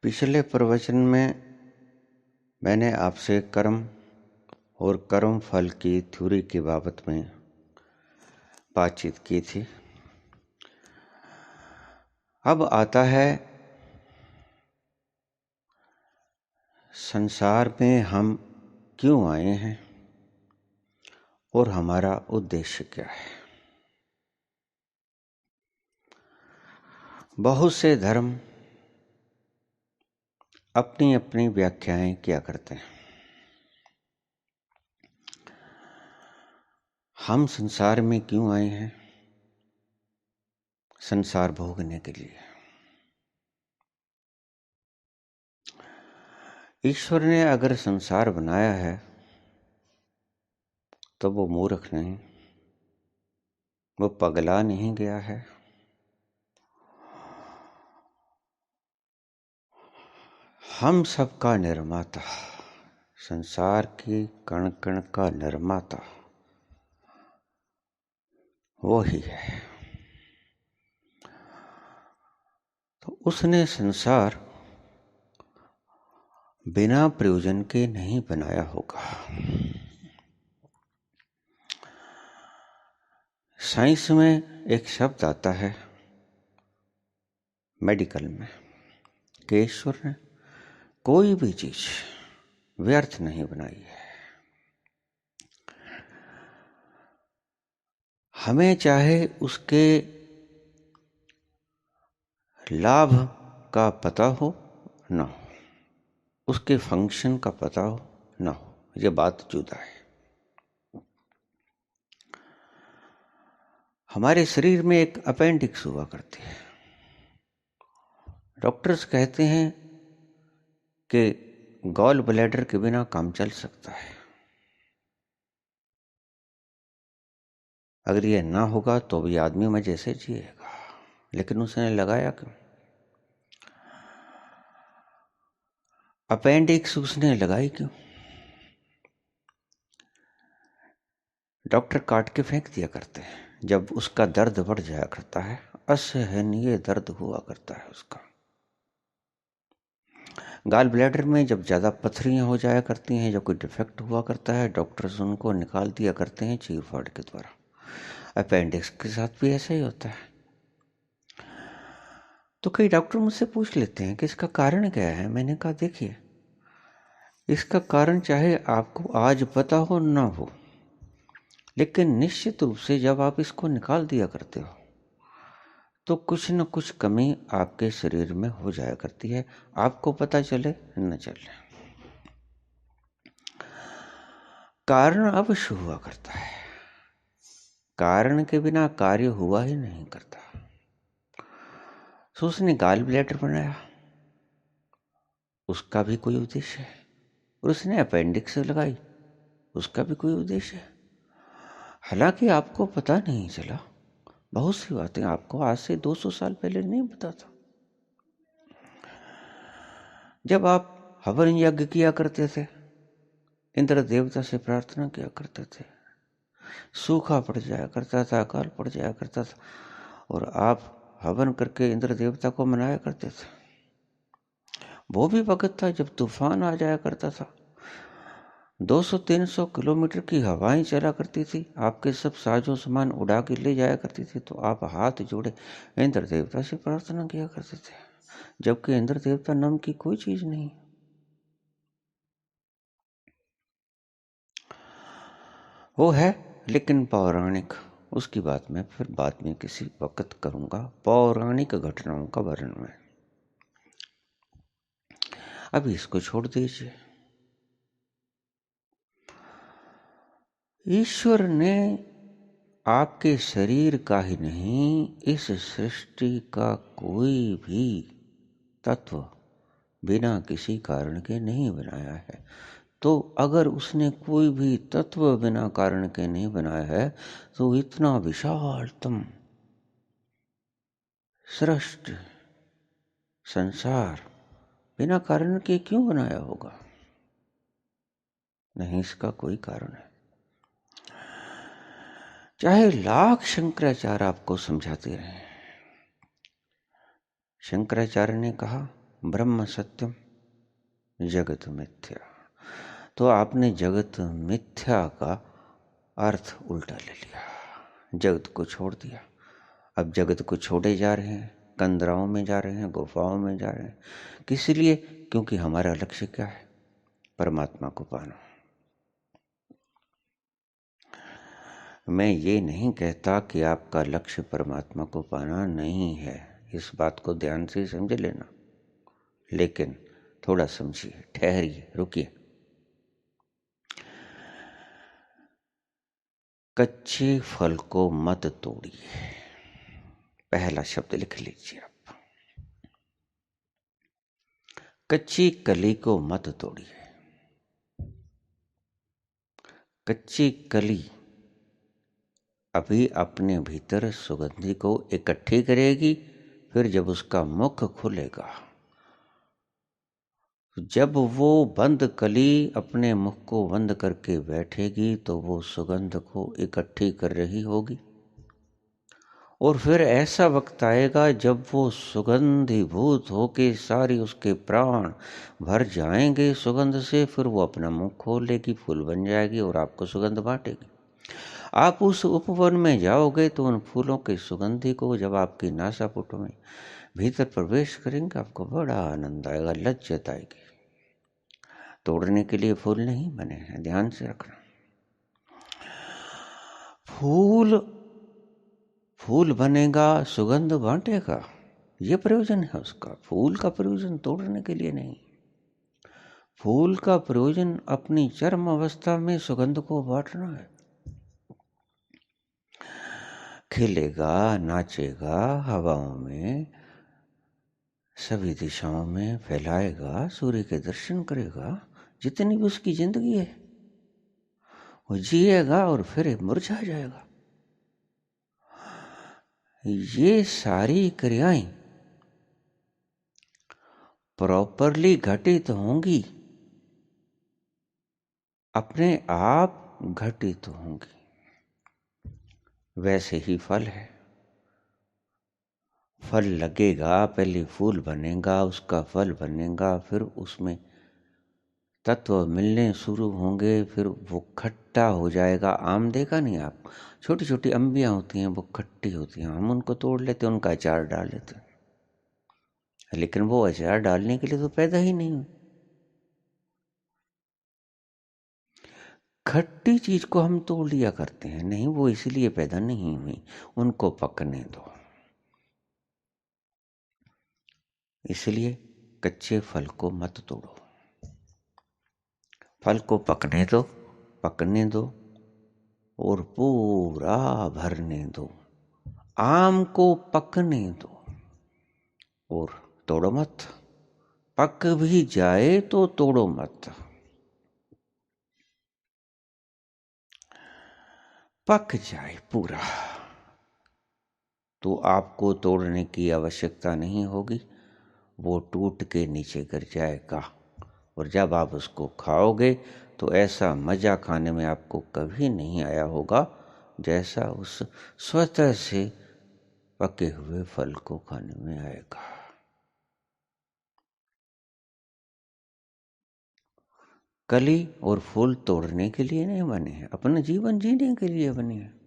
पिछले प्रवचन में मैंने आपसे कर्म और कर्म फल की थ्योरी के बाबत में बातचीत की थी। अब आता है संसार में हम क्यों आए हैं और हमारा उद्देश्य क्या है। बहुत से धर्म अपनी अपनी व्याख्याएं किया करते हैं। हम संसार में क्यों आए हैं? संसार भोगने के लिए। ईश्वर ने अगर संसार बनाया है तो वो मूर्ख नहीं, वो पगला नहीं गया है। हम सबका निर्माता, संसार की कण कण का निर्माता वो ही है। तो उसने संसार बिना प्रयोजन के नहीं बनाया होगा। साइंस में एक शब्द आता है मेडिकल में कि ईश्वर ने कोई भी चीज व्यर्थ नहीं बनाई है। हमें चाहे उसके लाभ का पता हो ना हो, उसके फंक्शन का पता हो ना हो, ये बात जुदा है। हमारे शरीर में एक अपेंडिक्स हुआ करती है। डॉक्टर्स कहते हैं कि गॉल ब्लैडर के बिना काम चल सकता है। अगर ये ना होगा तो भी आदमी मजे से जिएगा, लेकिन उसने लगाया क्यों? अपेंडिक्स उसने लगाई क्यों? डॉक्टर काट के फेंक दिया करते हैं जब उसका दर्द बढ़ जाया करता है। असहनीय दर्द हुआ करता है उसका। गाल ब्लैडर में जब ज़्यादा पथरियाँ हो जाया करती हैं, जब कोई डिफेक्ट हुआ करता है, डॉक्टर्स उनको निकाल दिया करते हैं चीर फाड़ के द्वारा। अपेंडिक्स के साथ भी ऐसा ही होता है। तो कई डॉक्टर मुझसे पूछ लेते हैं कि इसका कारण क्या है। मैंने कहा देखिए, इसका कारण चाहे आपको आज पता हो ना हो, लेकिन निश्चित रूप से जब आप इसको निकाल दिया करते हो तो कुछ न कुछ कमी आपके शरीर में हो जाया करती है, आपको पता चले न चले। कारण अवश्य हुआ करता है, कारण के बिना कार्य हुआ ही नहीं करता। तो उसने गाल ब्लैडर बनाया, उसका भी कोई उद्देश्य है। और उसने अपेंडिक्स लगाई, उसका भी कोई उद्देश्य है। हालांकि आपको पता नहीं चला, बहुत सी बातें आपको आज से 200 साल पहले नहीं पता था। जब आप हवन यज्ञ किया करते थे, इंद्र देवता से प्रार्थना किया करते थे, सूखा पड़ जाया करता था, अकाल पड़ जाया करता था, और आप हवन करके इंद्र देवता को मनाया करते थे। वो भी वक्त था जब तूफान आ जाया करता था, 200-300 किलोमीटर की हवाएं चला करती थी, आपके सब साजो सामान उड़ा के ले जाया करती थी, तो आप हाथ जोड़े इंद्र देवता से प्रार्थना किया करते थे, जबकि इंद्र देवता नाम की कोई चीज नहीं। वो है लेकिन पौराणिक, उसकी बात मैं फिर बाद में किसी वक्त करूंगा, पौराणिक घटनाओं का वर्णन। अभी इसको छोड़ दीजिए। ईश्वर ने आपके शरीर का ही नहीं, इस सृष्टि का कोई भी तत्व बिना किसी कारण के नहीं बनाया है। तो अगर उसने कोई भी तत्व बिना कारण के नहीं बनाया है, तो इतना विशालतम सृष्टि संसार बिना कारण के क्यों बनाया होगा? नहीं, इसका कोई कारण है। चाहे लाख शंकराचार्य आपको समझाते रहे, शंकराचार्य ने कहा ब्रह्म सत्यम जगत मिथ्या। तो आपने जगत मिथ्या का अर्थ उल्टा ले लिया, जगत को छोड़ दिया। अब जगत को छोड़े जा रहे हैं, कंदराओं में जा रहे हैं, गुफाओं में जा रहे हैं। किस लिए? क्योंकि हमारा लक्ष्य क्या है? परमात्मा को पाना। मैं ये नहीं कहता कि आपका लक्ष्य परमात्मा को पाना नहीं है, इस बात को ध्यान से समझ लेना। लेकिन थोड़ा समझिए, ठहरिए, रुकिए। कच्चे फल को मत तोड़िए, पहला शब्द लिख लीजिए आप। कच्ची कली को मत तोड़िए। कच्ची कली अभी अपने भीतर सुगंधि को इकट्ठी करेगी, फिर जब उसका मुख खुलेगा, जब वो बंद कली अपने मुख को बंद करके बैठेगी तो वो सुगंध को इकट्ठी कर रही होगी। और फिर ऐसा वक्त आएगा जब वो सुगंधीभूत होके सारी उसके प्राण भर जाएंगे सुगंध से, फिर वो अपना मुंह खोल लेगी, फूल बन जाएगी और आपको सुगंध बांटेगी। आप उस उपवन में जाओगे तो उन फूलों की सुगंधि को जब आपकी नासापुटों में भीतर प्रवेश करेंगे, आपको बड़ा आनंद आएगा, लज्जत आएगी। तोड़ने के लिए फूल नहीं बने हैं, ध्यान से रखना। फूल बनेगा, सुगंध बांटेगा, ये प्रयोजन है उसका। फूल का प्रयोजन तोड़ने के लिए नहीं। फूल का प्रयोजन अपनी चरम अवस्था में सुगंध को बांटना है। खिलेगा, नाचेगा, हवाओं में सभी दिशाओं में फैलाएगा, सूर्य के दर्शन करेगा, जितनी भी उसकी जिंदगी है वो जिएगा और फिर मुरझा जाएगा। ये सारी क्रियाएं प्रॉपरली घटित होंगी, अपने आप घटित होंगी। वैसे ही फल है, फल लगेगा, पहले फूल बनेगा, उसका फल बनेगा, फिर उसमें तत्व मिलने शुरू होंगे, फिर वो खट्टा हो जाएगा। आम देखा नहीं आप? छोटी छोटी अम्बियाँ होती हैं, वो खट्टी होती हैं, हम उनको तोड़ लेते हैं, उनका अचार डाल लेते हैं, लेकिन वो अचार डालने के लिए तो पैदा ही नहीं हुई। खट्टी चीज को हम तोड़ लिया करते हैं, नहीं, वो इसलिए पैदा नहीं हुई, उनको पकने दो। इसलिए कच्चे फल को मत तोड़ो, फल को पकने दो और पूरा भरने दो। आम को पकने दो और तोड़ो मत। पक भी जाए तो तोड़ो मत। पक जाए पूरा तो आपको तोड़ने की आवश्यकता नहीं होगी, वो टूट के नीचे गिर जाएगा। और जब आप उसको खाओगे तो ऐसा मजा खाने में आपको कभी नहीं आया होगा जैसा उस स्वतः से पके हुए फल को खाने में आएगा। कली और फूल तोड़ने के लिए नहीं बने हैं, अपना जीवन जीने के लिए बने हैं।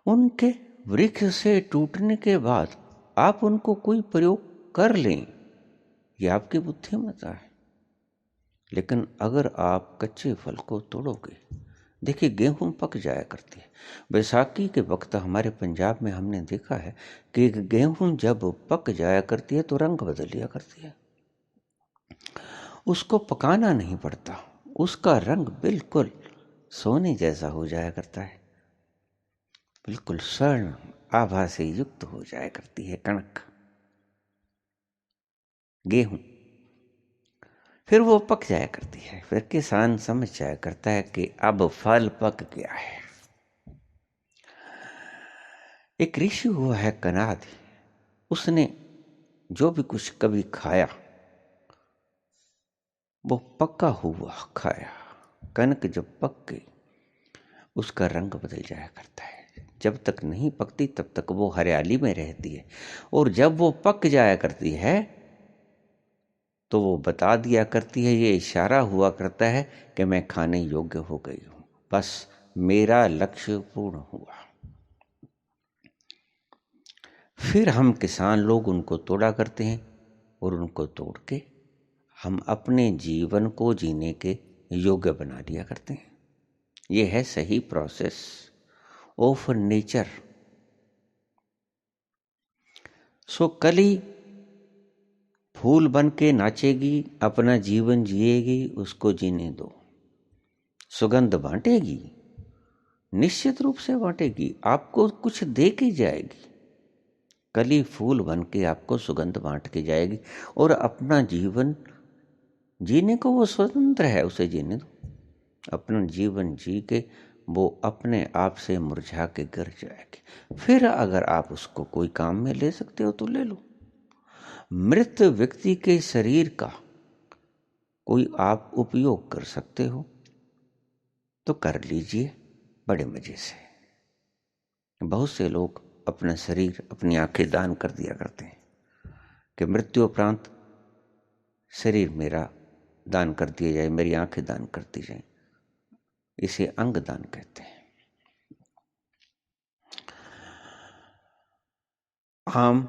उनके वृक्ष से टूटने के बाद आप उनको कोई प्रयोग कर लें, ये आपकी बुद्धिमत्ता है। लेकिन अगर आप कच्चे फल को तोड़ोगे, देखिए गेहूं पक जाया करती है। बैसाखी के वक्त हमारे पंजाब में हमने देखा है कि गेहूं जब पक जाया करती है तो रंग बदल लिया करती है। उसको पकाना नहीं पड़ता, उसका रंग बिल्कुल सोने जैसा हो जाया करता है, बिल्कुल स्वर्ण आभा से युक्त हो जाया करती है कणक गेहूं। फिर वो पक जाया करती है, फिर किसान समझ जाया करता है कि अब फल पक गया है। एक ऋषि हुआ है कनाद, उसने जो भी कुछ कभी खाया वो पका हुआ खाया। कनक जब पक गई उसका रंग बदल जाया करता है, जब तक नहीं पकती तब तक वो हरियाली में रहती है, और जब वो पक जाया करती है तो वो बता दिया करती है, ये इशारा हुआ करता है कि मैं खाने योग्य हो गई हूँ, बस मेरा लक्ष्य पूर्ण हुआ। फिर हम किसान लोग उनको तोड़ा करते हैं और उनको तोड़ के हम अपने जीवन को जीने के योग्य बना लिया करते हैं। ये है सही प्रोसेस ऑफ नेचर। सो कली फूल बन के नाचेगी, अपना जीवन जिएगी, उसको जीने दो। सुगंध बांटेगी, निश्चित रूप से बांटेगी, आपको कुछ दे के जाएगी। कली फूल बन के आपको सुगंध बांट के जाएगी और अपना जीवन जीने को वो स्वतंत्र है, उसे जीने दो। अपना जीवन जी के वो अपने आप से मुरझा के गिर जाएगी। फिर अगर आप उसको कोई काम में ले सकते हो तो ले लो। मृत व्यक्ति के शरीर का कोई आप उपयोग कर सकते हो तो कर लीजिए, बड़े मजे से। बहुत से लोग अपना शरीर, अपनी आंखें दान कर दिया करते हैं कि मृत्यु उपरांत शरीर मेरा दान कर दिया जाए, मेरी आंखें दान कर दी जाए। इसे अंग दान कहते हैं। आम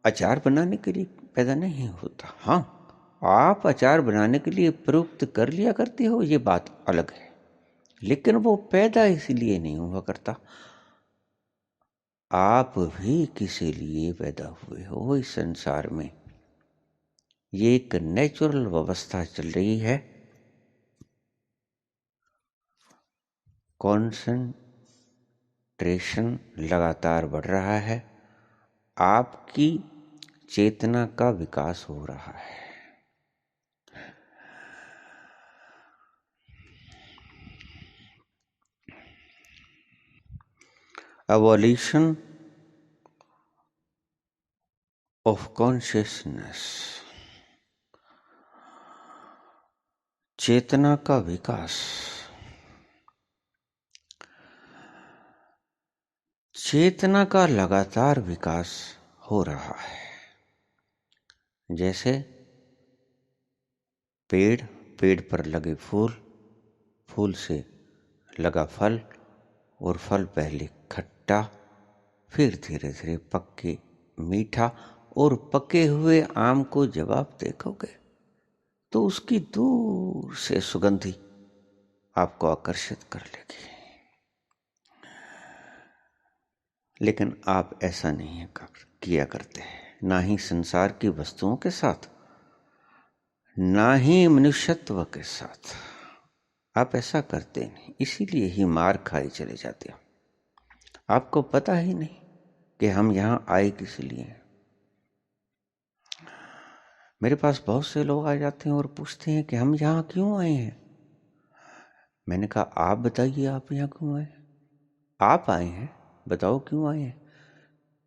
अचार बनाने के लिए पैदा नहीं होता। हाँ, आप अचार बनाने के लिए प्रयुक्त कर लिया करते हो, ये बात अलग है, लेकिन वो पैदा इसलिए नहीं हुआ करता। आप भी किसी लिए पैदा हुए हो इस संसार में। ये एक नेचुरल व्यवस्था चल रही है। कॉन्सेंट्रेशन लगातार बढ़ रहा है, आपकी चेतना का विकास हो रहा है। एवोल्यूशन ऑफ कॉन्शियसनेस, चेतना का विकास। चेतना का लगातार विकास हो रहा है। जैसे पेड़ पर लगे फूल, फूल से लगा फल, और फल पहले खट्टा, फिर धीरे धीरे पक के मीठा, और पके हुए आम को जब आप देखोगे तो उसकी दूर से सुगंधी आपको आकर्षित कर लेगी। लेकिन आप ऐसा नहीं किया करते हैं, ना ही संसार की वस्तुओं के साथ, ना ही मनुष्यत्व के साथ। आप ऐसा करते नहीं, इसीलिए ही मार खाई चले जाते हो। आपको पता ही नहीं कि हम यहां आए किस लिए। मेरे पास बहुत से लोग आ जाते हैं और पूछते हैं कि हम यहां क्यों आए हैं। मैंने कहा आप बताइए, आप यहां क्यों आए। आप आए हैं, बताओ क्यों आए हैं।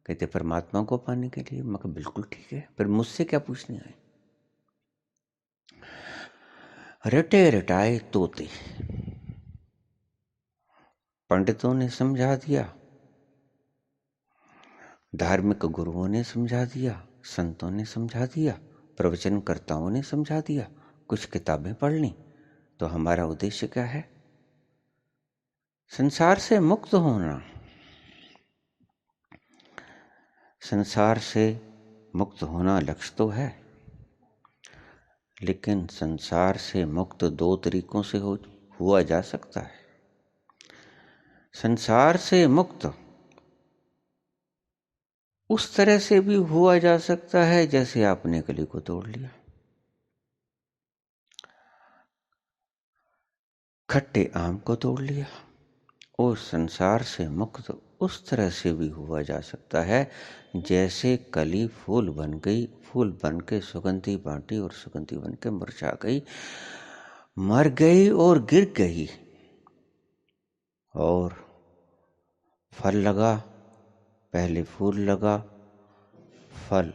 कहते परमात्मा को पाने के लिए। मैं कहा बिल्कुल ठीक है, फिर मुझसे क्या पूछने आए। रटे रटाए तोते, पंडितों ने समझा दिया, धार्मिक गुरुओं ने समझा दिया, संतों ने समझा दिया, प्रवचनकर्ताओं ने समझा दिया, कुछ किताबें पढ़ ली, तो हमारा उद्देश्य क्या है। संसार से मुक्त होना। संसार से मुक्त होना लक्ष्य तो है, लेकिन संसार से मुक्त दो तरीकों से हुआ जा सकता है। संसार से मुक्त उस तरह से भी हुआ जा सकता है जैसे आपने कली को तोड़ लिया। खट्टे आम को तोड़ लिया। और संसार से मुक्त उस तरह से भी हुआ जा सकता है जैसे कली फूल बन गई, फूल बन के सुगंधी बांटी और सुगंधी बन के मुरझा गई, मर गई और गिर गई, और फल लगा। पहले फूल लगा, फल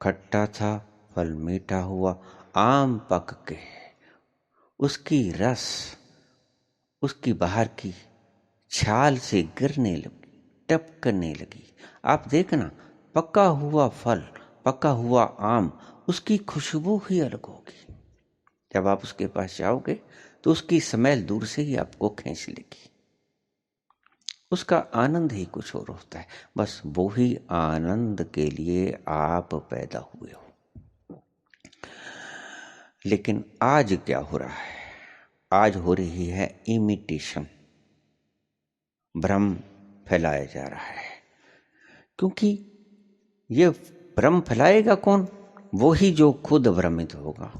खट्टा था, फल मीठा हुआ, आम पक के उसकी रस उसकी बाहर की छाल से गिरने लगी, टपकने लगी। आप देखना, पका हुआ फल, पका हुआ आम उसकी खुशबू ही अलग होगी। जब आप उसके पास जाओगे तो उसकी स्मेल दूर से ही आपको खींच लेगी। उसका आनंद ही कुछ और होता है। बस वो ही आनंद के लिए आप पैदा हुए हो। लेकिन आज क्या हो रहा है? आज हो रही है इमिटेशन, भ्रम फैलाया जा रहा है। क्योंकि ये भ्रम फैलाएगा कौन? वो ही जो खुद भ्रमित होगा।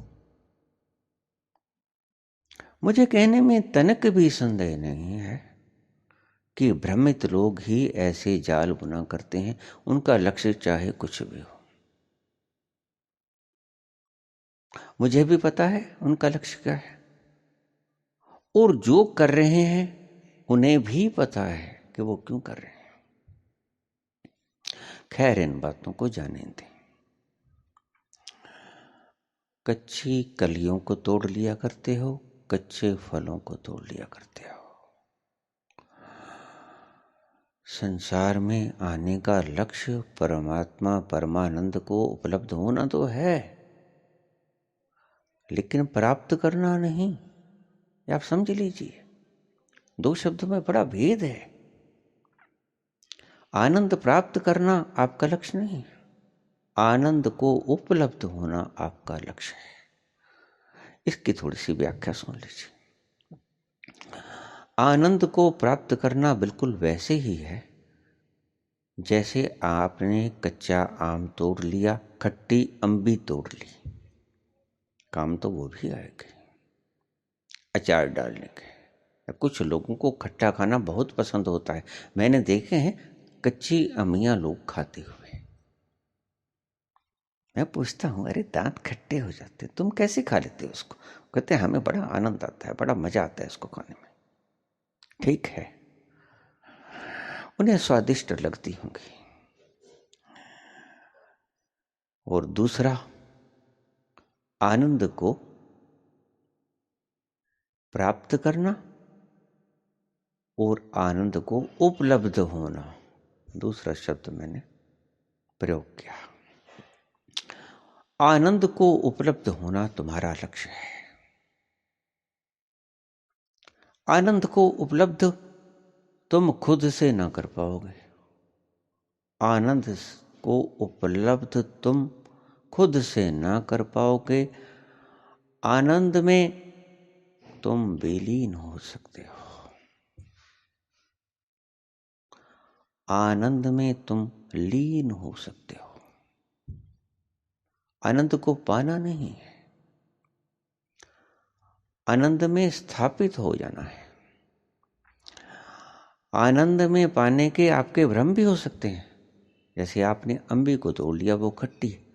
मुझे कहने में तनक भी संदेह नहीं है कि भ्रमित लोग ही ऐसे जाल बुना करते हैं, उनका लक्ष्य चाहे कुछ भी हो। मुझे भी पता है उनका लक्ष्य क्या है, और जो कर रहे हैं उन्हें भी पता है कि वो क्यों कर रहे हैं। खैर, इन बातों को जाने दें। कच्ची कलियों को तोड़ लिया करते हो, कच्चे फलों को तोड़ लिया करते हो। संसार में आने का लक्ष्य परमात्मा परमानंद को उपलब्ध होना तो है, लेकिन प्राप्त करना नहीं। ये आप समझ लीजिए, दो शब्दों में बड़ा भेद है। आनंद प्राप्त करना आपका लक्ष्य नहीं, आनंद को उपलब्ध होना आपका लक्ष्य है। इसकी थोड़ी सी व्याख्या सुन लीजिए। आनंद को प्राप्त करना बिल्कुल वैसे ही है जैसे आपने कच्चा आम तोड़ लिया, खट्टी अम्बी तोड़ ली। काम तो वो भी आएगा अचार डालने के। कुछ लोगों को खट्टा खाना बहुत पसंद होता है, मैंने देखे हैं कच्ची अम्मियां लोग खाते हुए। मैं पूछता हूँ, अरे दांत खट्टे हो जाते, तुम कैसे खा लेते हो उसको? कहते हैं हमें बड़ा आनंद आता है, बड़ा मजा आता है इसको खाने में। ठीक है, उन्हें स्वादिष्ट लगती होंगी। और दूसरा, आनंद को प्राप्त करना और आनंद को उपलब्ध होना, दूसरा शब्द मैंने प्रयोग किया। आनंद को उपलब्ध होना तुम्हारा लक्ष्य है। आनंद को उपलब्ध तुम खुद से ना कर पाओगे। आनंद को उपलब्ध तुम खुद से ना कर पाओगे। आनंद में तुम विलीन हो सकते हो, आनंद में तुम लीन हो सकते हो। आनंद को पाना नहीं है, आनंद में स्थापित हो जाना है। आनंद में पाने के आपके भ्रम भी हो सकते हैं। जैसे आपने अम्बी को तोड़ लिया, वो खट्टी है,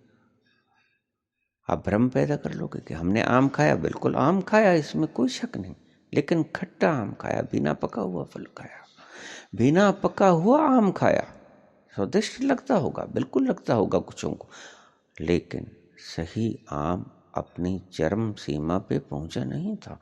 आप भ्रम पैदा कर लोगे कि हमने आम खाया। बिल्कुल आम खाया, इसमें कोई शक नहीं, लेकिन खट्टा आम खाया, बिना पका हुआ फल खाया, बिना पका हुआ आम खाया। स्वादिष्ट लगता होगा, बिल्कुल लगता होगा कुछों को, लेकिन सही आम अपनी चरम सीमा पे पहुंचा नहीं था,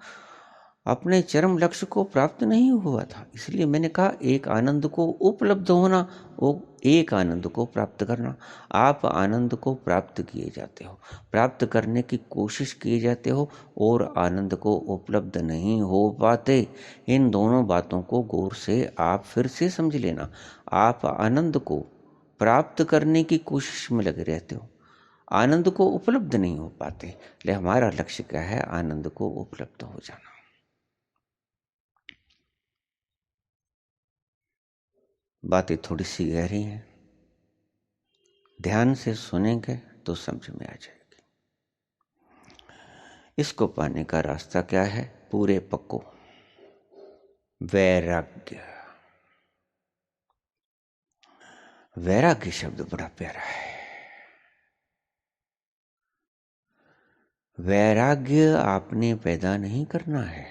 अपने चरम लक्ष्य को प्राप्त नहीं हुआ था। इसलिए मैंने कहा, एक आनंद को उपलब्ध होना, वो एक आनंद को प्राप्त करना। आप आनंद को प्राप्त किए जाते हो, प्राप्त करने की कोशिश किए जाते हो, और आनंद को उपलब्ध नहीं हो पाते। इन दोनों बातों को गौर से आप फिर से समझ लेना। आप आनंद को प्राप्त करने की कोशिश में लगे रहते हो, आनंद को उपलब्ध नहीं हो पाते। ले हमारा लक्ष्य क्या है? आनंद को उपलब्ध हो जाना। बातें थोड़ी सी गहरी हैं, ध्यान से सुनेंगे तो समझ में आ जाएगी। इसको पाने का रास्ता क्या है? पूरे पक्को वैराग्य। वैराग्य शब्द बड़ा प्यारा है। वैराग्य आपने पैदा नहीं करना है।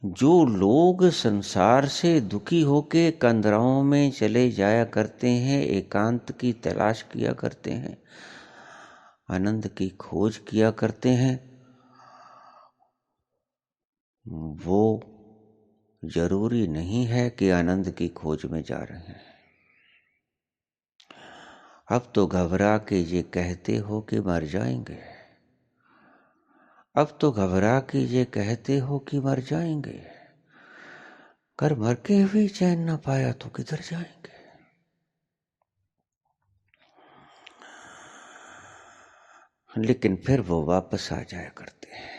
जो लोग संसार से दुखी होके कंदराओं में चले जाया करते हैं, एकांत की तलाश किया करते हैं, आनंद की खोज किया करते हैं, वो जरूरी नहीं है कि आनंद की खोज में जा रहे हैं। अब तो घबरा के ये कहते हो कि मर जाएंगे, अब तो घबरा के ये कहते हो कि मर जाएंगे, कर मर के भी चैन न पाया तो किधर जाएंगे। लेकिन फिर वो वापस आ जाया करते हैं,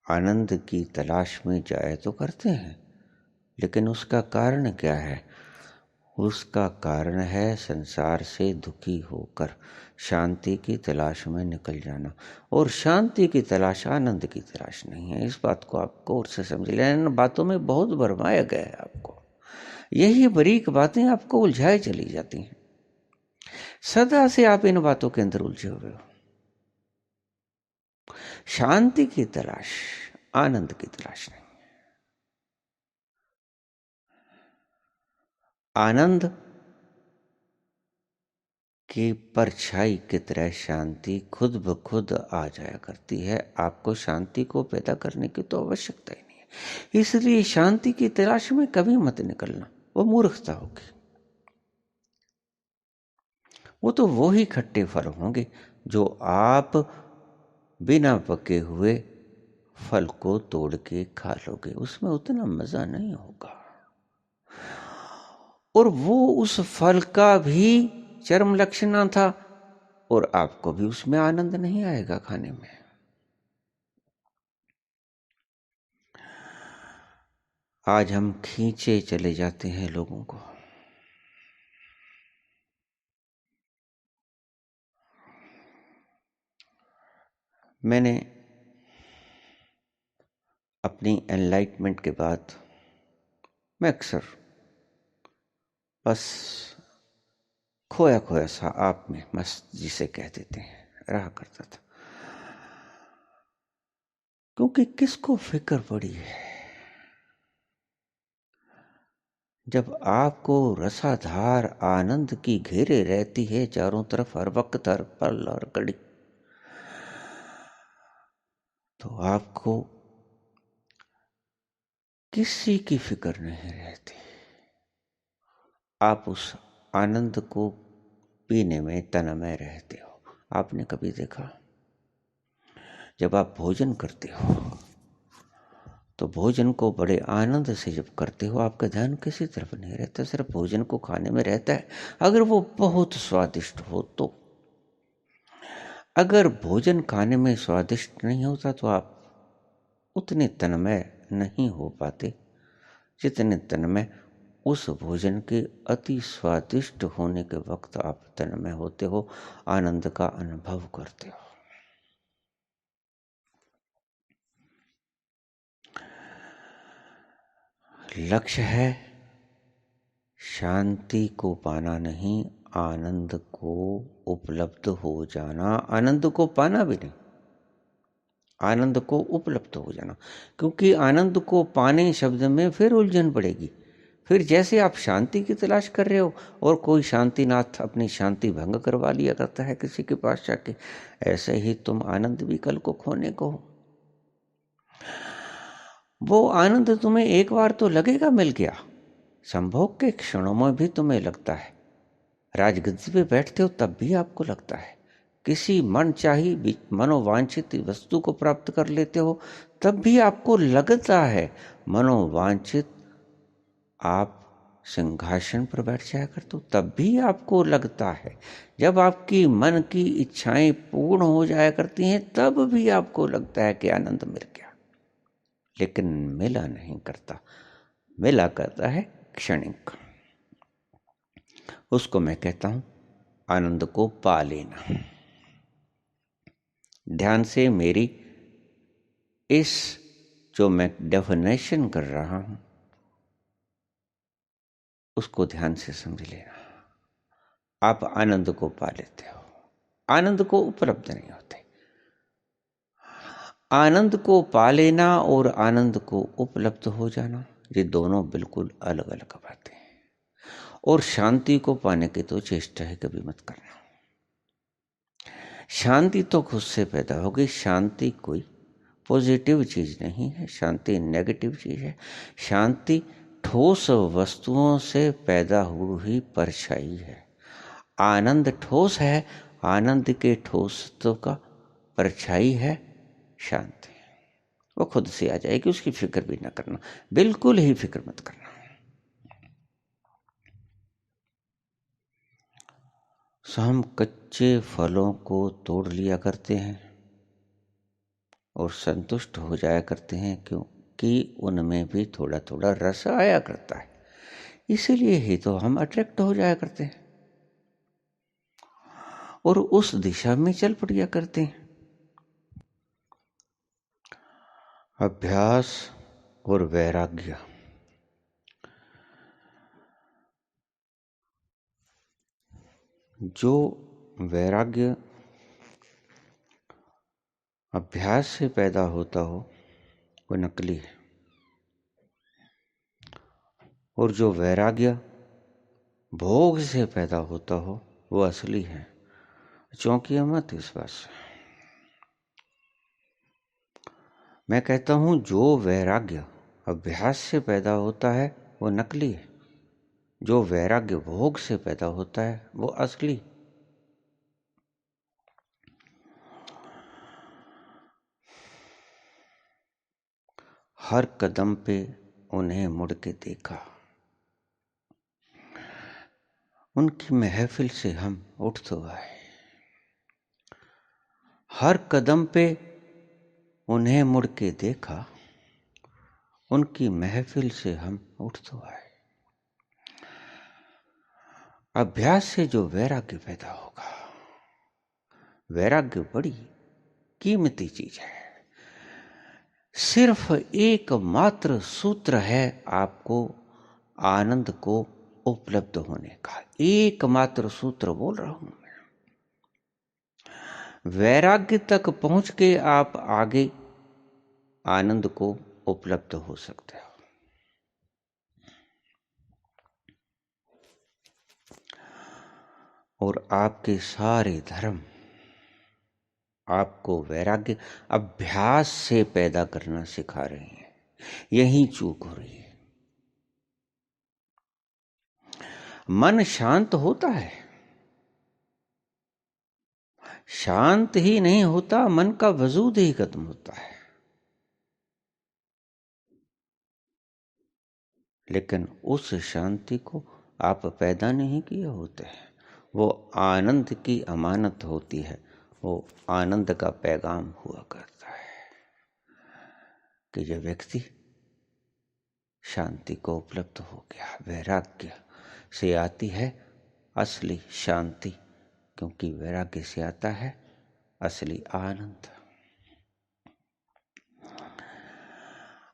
आनंद की तलाश में जाया तो करते हैं, लेकिन उसका कारण क्या है? उसका कारण है संसार से दुखी होकर शांति की तलाश में निकल जाना। और शांति की तलाश आनंद की तलाश नहीं है। इस बात को आप गौर से समझ लें। इन बातों में बहुत भरमाया गया है आपको, यही बारीक बातें आपको उलझाई चली जाती हैं। सदा से आप इन बातों के अंदर उलझे हुए हो। शांति की तलाश, आनंद की तलाश नहीं। आनंद की परछाई की तरह शांति खुद ब खुद आ जाया करती है। आपको शांति को पैदा करने की तो आवश्यकता ही नहीं है। इसलिए शांति की तलाश में कभी मत निकलना, वो मूर्खता होगी। वो तो वो ही खट्टे फल होंगे जो आप बिना पके हुए फल को तोड़ के खा लोगे, उसमें उतना मजा नहीं होगा। और वो उस फल का भी चरम लक्षण था, और आपको भी उसमें आनंद नहीं आएगा खाने में। आज हम खींचे चले जाते हैं लोगों को। मैंने अपनी एनलाइटमेंट के बाद मैं अक्सर बस खोया खोया सा आप में मस्त जिसे कह देते हैं रहा करता था, क्योंकि किसको फिक्र पड़ी है जब आपको रसाधार आनंद की घेरे रहती है चारों तरफ, हर वक्त, हर पल और घड़ी, तो आपको किसी की फिक्र नहीं रहती। आप उस आनंद को पीने में तन्मय रहते हो। आपने कभी देखा, जब आप भोजन करते हो तो भोजन को बड़े आनंद से जब करते हो, आपका ध्यान किसी तरफ नहीं रहता, सिर्फ भोजन को खाने में रहता है। अगर वो बहुत स्वादिष्ट हो तो। अगर भोजन खाने में स्वादिष्ट नहीं होता तो आप उतने तन्मय नहीं हो पाते जितने तन्मय उस भोजन के अति स्वादिष्ट होने के वक्त आप तन्मय होते हो, आनंद का अनुभव करते हो। लक्ष्य है शांति को पाना नहीं, आनंद को उपलब्ध हो जाना। आनंद को पाना भी नहीं, आनंद को उपलब्ध हो जाना। क्योंकि आनंद को पाने शब्द में फिर उलझन पड़ेगी। फिर जैसे आप शांति की तलाश कर रहे हो और कोई शांतिनाथ अपनी शांति भंग करवा लिया करता है किसी के पास जाके, ऐसे ही तुम आनंद भी कल को खोने को हो। वो आनंद तुम्हें एक बार तो लगेगा मिल गया, संभोग के क्षणों में भी तुम्हें लगता है, राजगद्दी पे बैठते हो तब भी आपको लगता है, किसी मन चाही मनोवांछित वस्तु को प्राप्त कर लेते हो तब भी आपको लगता है, मनोवांछित आप सिंहासन पर बैठ जाया करते हो तब भी आपको लगता है, जब आपकी मन की इच्छाएं पूर्ण हो जाया करती हैं तब भी आपको लगता है कि आनंद मिल गया। लेकिन मिला नहीं करता, मिला करता है क्षणिक। उसको मैं कहता हूं आनंद को पा लेना। ध्यान से मेरी इस जो मैं डेफिनेशन कर रहा हूं उसको ध्यान से समझ लेना। आप आनंद को पा लेते हो, आनंद को उपलब्ध नहीं होते। आनंद को पा लेना और आनंद को उपलब्ध हो जाना, ये दोनों बिल्कुल अलग अलग बातें हैं। और शांति को पाने की तो चेष्टा ही कभी मत करना। शांति तो खुद से पैदा होगी। शांति कोई पॉजिटिव चीज नहीं है, शांति नेगेटिव चीज है। शांति ठोस वस्तुओं से पैदा हुई परछाई है। आनंद ठोस है, आनंद के ठोसत्व का परछाई है शांति। वो खुद से आ जाएगी, उसकी फिक्र भी ना करना, बिल्कुल ही फिक्र मत करना। सो हम कच्चे फलों को तोड़ लिया करते हैं और संतुष्ट हो जाया करते हैं, क्योंकि उनमें भी थोड़ा थोड़ा रस आया करता है। इसीलिए ही तो हम अट्रैक्ट हो जाया करते हैं और उस दिशा में चल पड़िया करते हैं। अभ्यास और वैराग्य, जो वैराग्य अभ्यास से पैदा होता हो वो नकली है, और जो वैराग्य भोग से पैदा होता हो वो असली है। चौंकिया मत इस बात से। मैं कहता हूं जो वैराग्य अभ्यास से पैदा होता है वो नकली है, जो वैराग्य भोग से पैदा होता है वो असली। हर कदम पे उन्हें मुड़ के देखा, उनकी महफिल से हम उठ तो आए। हर कदम पे उन्हें मुड़ के देखा, उनकी महफिल से हम उठ तो आए। अभ्यास से जो वैराग्य पैदा होगा, वैराग्य बड़ी कीमती चीज है। सिर्फ एकमात्र सूत्र है आपको आनंद को उपलब्ध होने का, एकमात्र सूत्र बोल रहा हूं मैं। वैराग्य तक पहुंच के आप आगे आनंद को उपलब्ध हो सकते हो। और आपके सारे धर्म आपको वैराग्य अभ्यास से पैदा करना सिखा रहे हैं। यही चूक हो रही है। मन शांत होता है, शांत ही नहीं होता, मन का वजूद ही खत्म होता है। लेकिन उस शांति को आप पैदा नहीं किए होते हैं। वो आनंद की अमानत होती है, वो आनंद का पैगाम हुआ करता है कि यह व्यक्ति शांति को उपलब्ध हो गया। वैराग्य से आती है असली शांति, क्योंकि वैराग्य से आता है असली आनंद।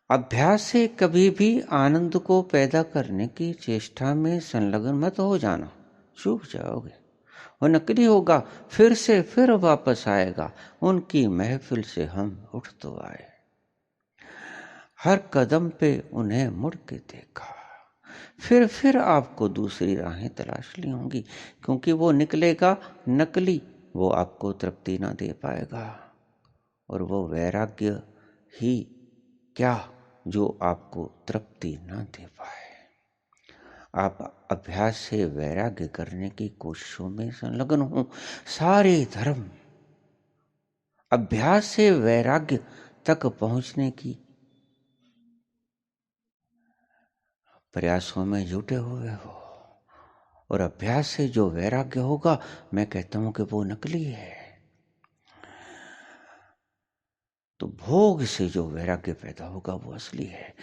अभ्यास से कभी भी आनंद को पैदा करने की चेष्टा में संलग्न मत हो जाना, चूक जाओगे। वो नकली होगा, फिर से फिर वापस आएगा। उनकी महफिल से हम उठ तो आए। हर कदम पे उन्हें मुड़ के देखा, फिर आपको दूसरी राहें तलाश ली होंगी, क्योंकि वो निकलेगा नकली, वो आपको तृप्ति ना दे पाएगा। और वो वैराग्य ही क्या जो आपको तृप्ति ना दे पाए। आप अभ्यास से वैराग्य करने की कोशिशों में संलग्न हो। सारे धर्म अभ्यास से वैराग्य तक पहुंचने की प्रयासों में जुटे हुए हो। और अभ्यास से जो वैराग्य होगा, मैं कहता हूं कि वो नकली है। तो भोग से जो वैराग्य पैदा होगा वो असली है।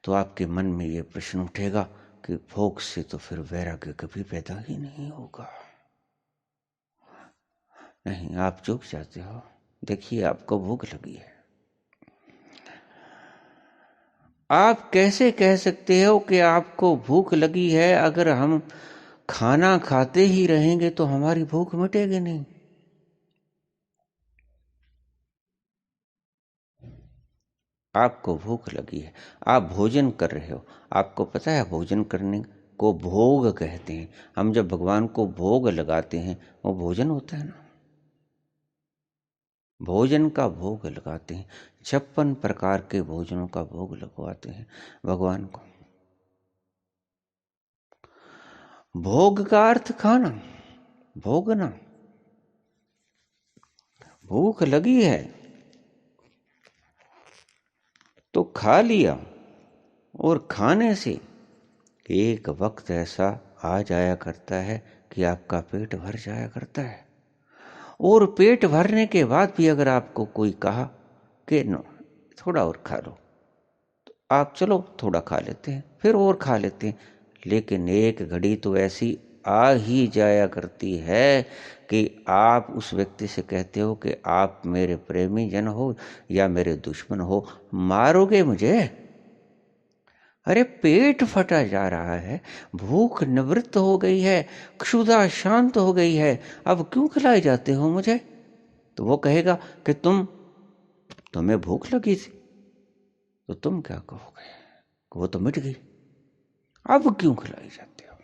तो आपके मन में ये प्रश्न उठेगा कि भोग से तो फिर वैराग्य कभी पैदा ही नहीं होगा। नहीं, आप चूक जाते हो। देखिए, आपको भूख लगी है। आप कैसे कह सकते हो कि आपको भूख लगी है? अगर हम खाना खाते ही रहेंगे तो हमारी भूख मिटेगी नहीं। आपको भूख लगी है, आप भोजन कर रहे हो। आपको पता है भोजन करने को भोग कहते हैं। हम जब भगवान को भोग लगाते हैं वो भोजन होता है ना। भोजन का भोग लगाते हैं, 56 प्रकार के भोजनों का भोग लगवाते हैं भगवान को। भोग का अर्थ खाना। भोगना। भूख लगी है तो खा लिया, और खाने से एक वक्त ऐसा आ जाया करता है कि आपका पेट भर जाया करता है। और पेट भरने के बाद भी अगर आपको कोई कहा कि नो थोड़ा और खा लो, तो आप चलो थोड़ा खा लेते हैं, फिर और खा लेते हैं। लेकिन एक घड़ी तो ऐसी आ ही जाया करती है कि आप उस व्यक्ति से कहते हो कि आप मेरे प्रेमी जन हो या मेरे दुश्मन हो, मारोगे मुझे। अरे पेट फटा जा रहा है, भूख निवृत्त हो गई है, क्षुधा शांत हो गई है, अब क्यों खिलाए जाते हो मुझे? तो वो कहेगा कि तुम्हें भूख लगी थी, तो तुम क्या कहोगे? वो तो मिट गई, अब क्यों खिलाई जाते हो?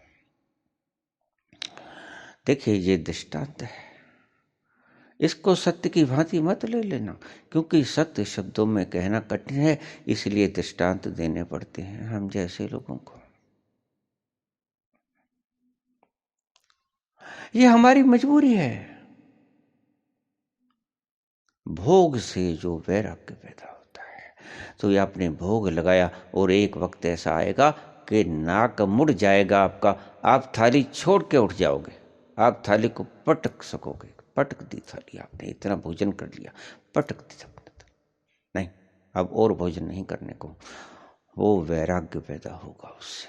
देखिए ये दृष्टांत है, इसको सत्य की भांति मत ले लेना, क्योंकि सत्य शब्दों में कहना कठिन है, इसलिए दृष्टांत देने पड़ते हैं हम जैसे लोगों को। ये हमारी मजबूरी है। भोग से जो वैराग्य पैदा होता है, तो ये आपने भोग लगाया और एक वक्त ऐसा आएगा कि नाक मुड़ जाएगा आपका, आप थाली छोड़ के उठ जाओगे, आप थाली को पटक सकोगे। पटक दी थाली, आपने इतना भोजन कर लिया, पटक दी थाली, नहीं अब और भोजन नहीं करने को। वो वैराग्य पैदा होगा उससे।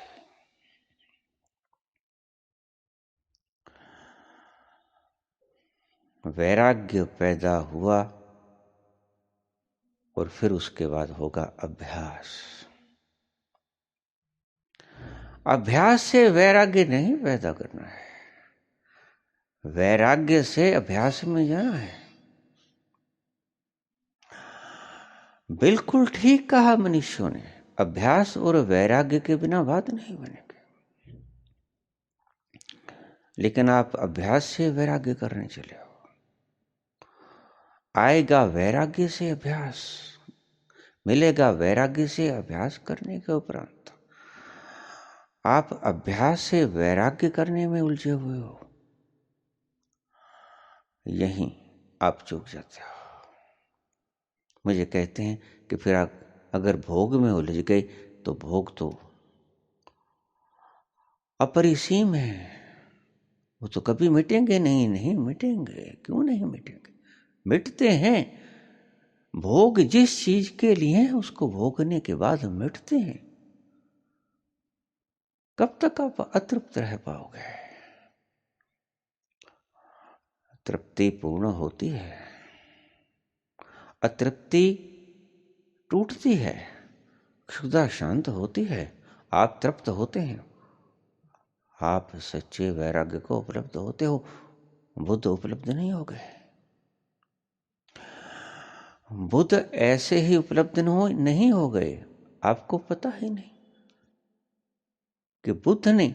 वैराग्य पैदा हुआ और फिर उसके बाद होगा अभ्यास। अभ्यास से वैराग्य नहीं पैदा करना है, वैराग्य से अभ्यास में जाना है। बिल्कुल ठीक कहा मनुष्यों ने, अभ्यास और वैराग्य के बिना बात नहीं बनेगी। लेकिन आप अभ्यास से वैराग्य करने चले हो, आएगा वैराग्य से अभ्यास, मिलेगा वैराग्य से अभ्यास करने के उपरांत। आप अभ्यास से वैराग्य करने में उलझे हुए हो, यहीं आप चूक जाते हो। मुझे कहते हैं कि फिर आप अगर भोग में उलझ गए तो भोग तो अपरिसीम है, वो तो कभी मिटेंगे नहीं। नहीं मिटेंगे, क्यों नहीं मिटेंगे? मिटते हैं। भोग जिस चीज के लिए है उसको भोगने के बाद मिटते हैं। कब तक आप अतृप्त रह पाओगे? तृप्ति पूर्ण होती है, अतृप्ति टूटती है, क्षुधा शांत होती है, आप तृप्त होते हैं, आप सच्चे वैराग्य को उपलब्ध होते हो। बुद्ध उपलब्ध नहीं हो गए। बुद्ध ऐसे ही उपलब्ध नहीं हो गए, आपको पता ही नहीं कि बुद्ध ने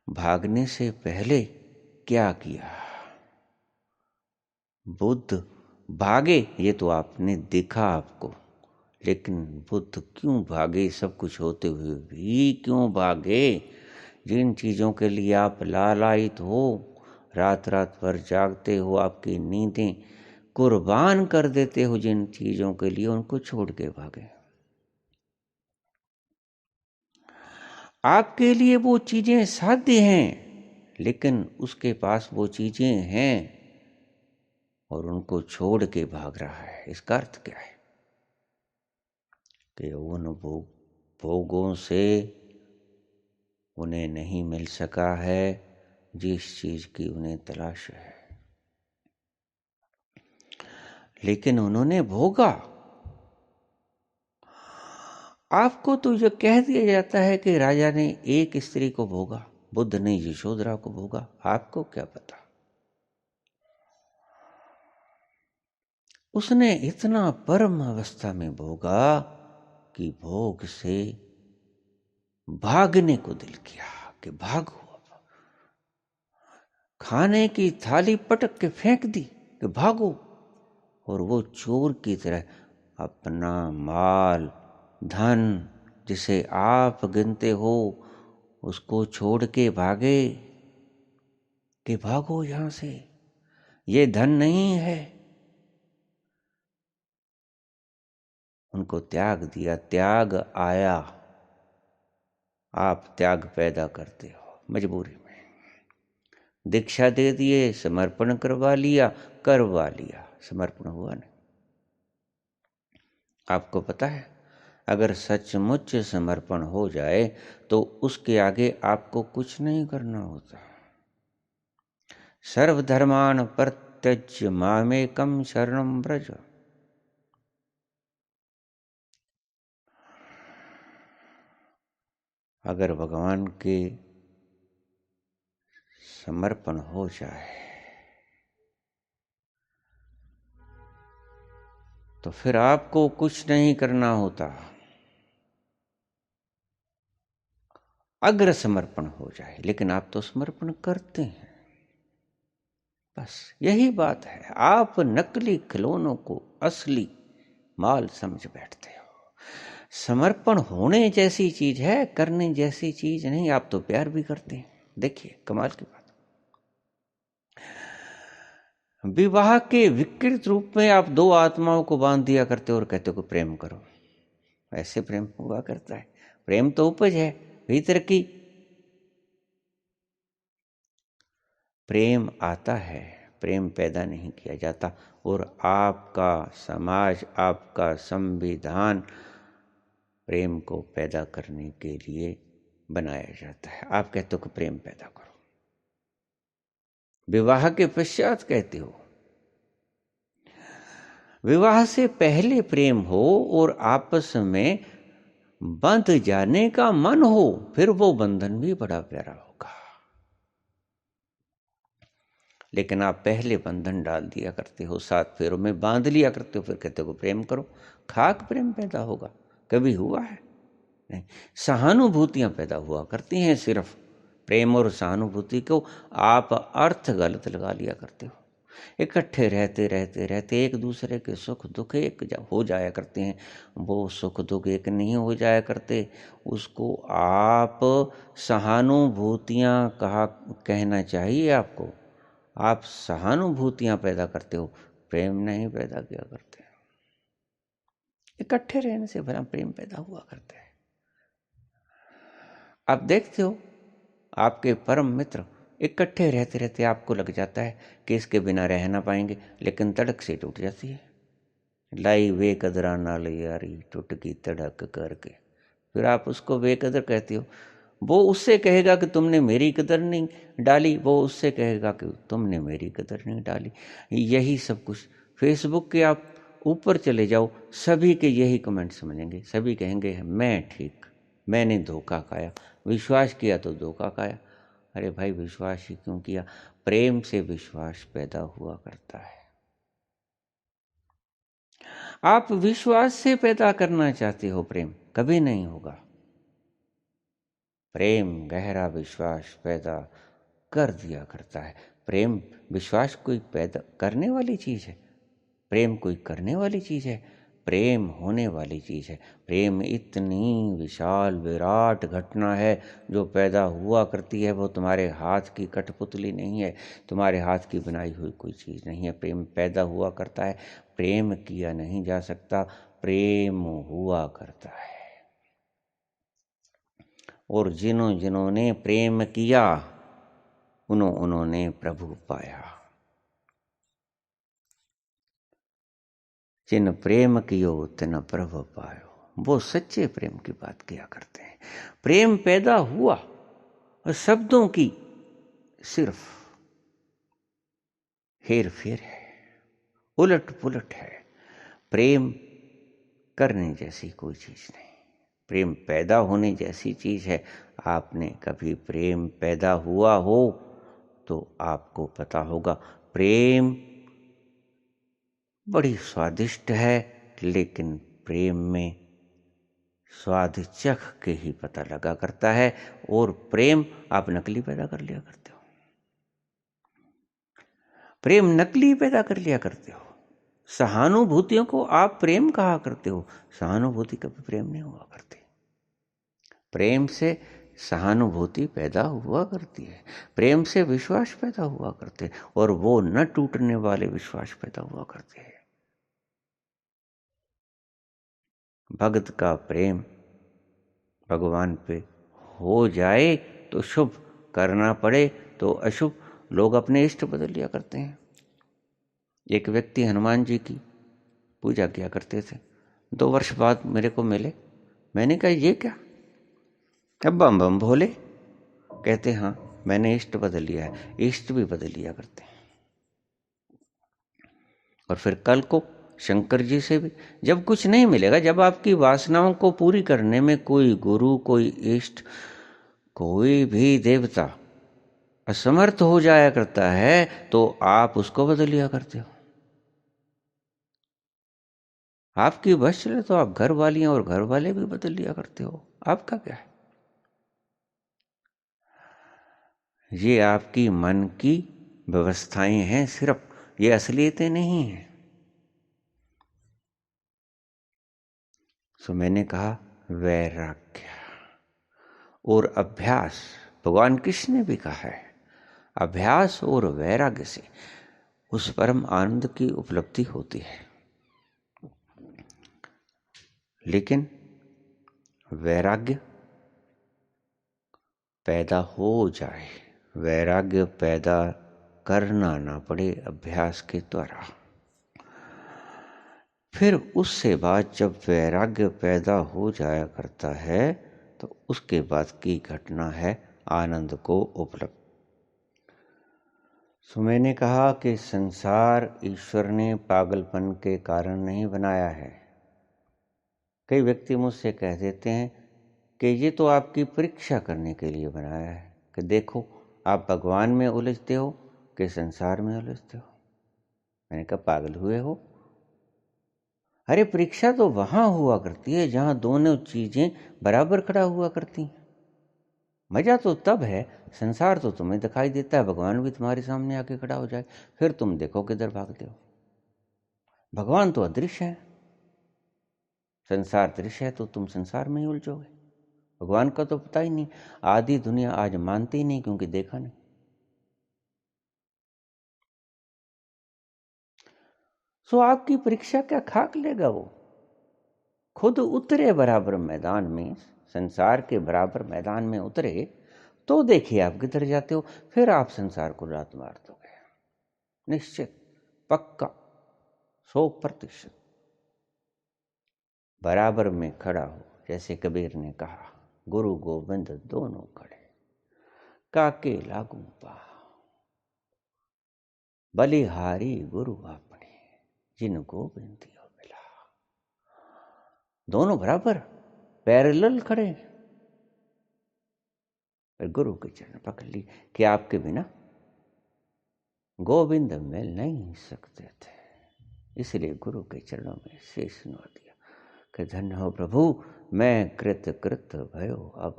भागने से पहले क्या किया। बुद्ध भागे ये तो आपने देखा आपको, लेकिन बुद्ध क्यों भागे? सब कुछ होते हुए भी क्यों भागे? जिन चीजों के लिए आप लालायित हो, रात रात भर जागते हो, आपकी नींदें कुर्बान कर देते हो जिन चीजों के लिए, उनको छोड़ के भागे। आपके लिए वो चीजें साध्य हैं, लेकिन उसके पास वो चीजें हैं और उनको छोड़ के भाग रहा है। इसका अर्थ क्या है? कि उन भोगों से उन्हें नहीं मिल सका है जिस चीज की उन्हें तलाश है, लेकिन उन्होंने भोगा। आपको तो ये कह दिया जाता है कि राजा ने एक स्त्री को भोगा, बुद्ध ने यशोधरा को भोगा। आपको क्या पता? उसने इतना परम अवस्था में भोगा कि भोग से भागने को दिल किया कि भागो। खाने की थाली पटक के फेंक दी कि भागो, और वो चोर की तरह अपना माल धन जिसे आप गिनते हो उसको छोड़ के भागे। कि भागो यहां से, ये धन नहीं है। उनको त्याग दिया, त्याग आया। आप त्याग पैदा करते हो मजबूरी में। दीक्षा दे दिए, समर्पण करवा लिया, समर्पण हुआ नहीं। आपको पता है, अगर सचमुच समर्पण हो जाए तो उसके आगे आपको कुछ नहीं करना होता। सर्वधर्मान् परित्यज्य मामेकं शरणं व्रज। अगर भगवान के समर्पण हो जाए तो फिर आपको कुछ नहीं करना होता। अग्र समर्पण हो जाए, लेकिन आप तो समर्पण करते हैं। बस यही बात है, आप नकली खिलौनों को असली माल समझ बैठते हो। समर्पण होने जैसी चीज है, करने जैसी चीज नहीं। आप तो प्यार भी करते हैं। देखिए कमाल की बात, विवाह के विकृत रूप में आप दो आत्माओं को बांध दिया करते हो और कहते हो कि प्रेम करो। ऐसे प्रेम हुआ करता है? प्रेम तो उपज है भीतर की। प्रेम आता है, प्रेम पैदा नहीं किया जाता। और आपका समाज, आपका संविधान प्रेम को पैदा करने के लिए बनाया जाता है। आप कहते हो कि प्रेम पैदा करो, विवाह के पश्चात कहते हो। विवाह से पहले प्रेम हो और आपस में बंध जाने का मन हो, फिर वो बंधन भी बड़ा प्यारा होगा। लेकिन आप पहले बंधन डाल दिया करते हो, 7 फेरों में बांध लिया करते हो, फिर कहते हो प्रेम करो। खाक प्रेम पैदा होगा? कभी हुआ है? नहीं। सहानुभूतियां पैदा हुआ करती हैं सिर्फ। प्रेम और सहानुभूति को आप अर्थ गलत लगा लिया करते हो। इकट्ठे रहते रहते रहते एक दूसरे के सुख दुख एक हो जाया करते हैं। वो सुख दुख एक नहीं हो जाया करते, उसको आप सहानुभूतियां कहना चाहिए आपको। आप सहानुभूतियां पैदा करते हो, प्रेम नहीं पैदा किया करते। इकट्ठे रहने से भला प्रेम पैदा हुआ करता है। आप देखते हो, आपके परम मित्र इकट्ठे रहते रहते आपको लग जाता है कि इसके बिना रह ना पाएंगे, लेकिन तड़क से टूट जाती है। लाई वे कदरा नाल यारी टूट की तड़क करके, फिर आप उसको बेकदर कहते हो। वो उससे कहेगा कि तुमने मेरी कदर नहीं डाली, वो उससे कहेगा कि तुमने मेरी कदर नहीं डाली। यही सब कुछ फेसबुक के आप ऊपर चले जाओ, सभी के यही कमेंट समझेंगे। सभी कहेंगे मैं ठीक, मैंने धोखा खाया, विश्वास किया तो धोखा खाया। अरे भाई, विश्वास ही क्यों किया? प्रेम से विश्वास पैदा हुआ करता है। आप विश्वास से पैदा करना चाहते हो, प्रेम कभी नहीं होगा। प्रेम गहरा विश्वास पैदा कर दिया करता है। प्रेम विश्वास कोई पैदा करने वाली चीज है? प्रेम कोई करने वाली चीज है? प्रेम होने वाली चीज है। प्रेम इतनी विशाल विराट घटना है जो पैदा हुआ करती है। वो तुम्हारे हाथ की कठपुतली नहीं है, तुम्हारे हाथ की बनाई हुई कोई चीज नहीं है। प्रेम पैदा हुआ करता है, प्रेम किया नहीं जा सकता, प्रेम हुआ करता है। और जिन्होंने प्रेम किया उन्होंने प्रभु पाया। जिन प्रेम कियो तिन प्रभु पायो, वो सच्चे प्रेम की बात किया करते हैं। प्रेम पैदा हुआ और शब्दों की सिर्फ हेर फेर है, उलट पुलट है। प्रेम करने जैसी कोई चीज नहीं, प्रेम पैदा होने जैसी चीज है। आपने कभी प्रेम पैदा हुआ हो तो आपको पता होगा, प्रेम बड़ी स्वादिष्ट है, लेकिन प्रेम में स्वाद चख के ही पता लगा करता है। और प्रेम आप नकली पैदा कर लिया करते हो, प्रेम नकली पैदा कर लिया करते हो। सहानुभूतियों को आप प्रेम कहा करते हो, सहानुभूति कभी प्रेम नहीं हुआ करती। प्रेम से सहानुभूति पैदा हुआ करती है, प्रेम से विश्वास पैदा हुआ करते, और वो न टूटने वाले विश्वास पैदा हुआ करते हैं। भक्त का प्रेम भगवान पे हो जाए तो शुभ, करना पड़े तो अशुभ। लोग अपने इष्ट बदल लिया करते हैं। एक व्यक्ति हनुमान जी की पूजा किया करते थे, 2 वर्ष बाद मेरे को मिले। मैंने कहा ये क्या? अब बम बम भोले। कहते हाँ, मैंने इष्ट बदल लिया है। इष्ट भी बदल लिया करते हैं। और फिर कल को शंकर जी से भी जब कुछ नहीं मिलेगा, जब आपकी वासनाओं को पूरी करने में कोई गुरु, कोई इष्ट, कोई भी देवता असमर्थ हो जाया करता है, तो आप उसको बदल लिया करते हो। आपकी बस चले तो आप घर वालियां और घर वाले भी बदल लिया करते हो। आपका क्या है? ये आपकी मन की व्यवस्थाएं हैं सिर्फ, ये असलियतें नहीं हैं। सो मैंने कहा वैराग्य और अभ्यास, भगवान कृष्ण ने भी कहा है, अभ्यास और वैराग्य से उस परम आनंद की उपलब्धि होती है। लेकिन वैराग्य पैदा हो जाए, वैराग्य पैदा करना ना पड़े अभ्यास के द्वारा, फिर उससे बाद जब वैराग्य पैदा हो जाया करता है तो उसके बाद की घटना है आनंद को उपलब्ध। सो मैंने कहा कि संसार ईश्वर ने पागलपन के कारण नहीं बनाया है। कई व्यक्ति मुझसे कह देते हैं कि ये तो आपकी परीक्षा करने के लिए बनाया है, कि देखो आप भगवान में उलझते हो कि संसार में उलझते हो। मैंने कहा पागल हुए हो? अरे परीक्षा तो वहां हुआ करती है जहां दोनों चीजें बराबर खड़ा हुआ करती हैं। मजा तो तब है, संसार तो तुम्हें दिखाई देता है, भगवान भी तुम्हारे सामने आके खड़ा हो जाए, फिर तुम देखो किधर भागते हो। भगवान तो अदृश्य है, संसार दृश्य है, तो तुम संसार में ही उलझोगे। भगवान का तो पता ही नहीं। आधी दुनिया आज मानती ही नहीं क्योंकि देखा नहीं। सो आपकी परीक्षा क्या खाक लेगा वो? खुद उतरे बराबर मैदान में, संसार के बराबर मैदान में उतरे तो देखिए आप किधर जाते हो। फिर आप संसार को लात मार दोगे, निश्चित, पक्का, 100%। बराबर में खड़ा हो, जैसे कबीर ने कहा, गुरु गोविंद दोनों खड़े, काके लागू पा, बलिहारी गुरु अपने, जिन गोविंदियो मिला। दोनों बराबर पैरेलल खड़े, फिर गुरु के चरण पकड़ ली कि आपके बिना गोविंद मिल नहीं सकते थे, इसलिए गुरु के चरणों में शीश नवा दिया कि धन्य हो प्रभु, मैं कृत कृत भयो, अब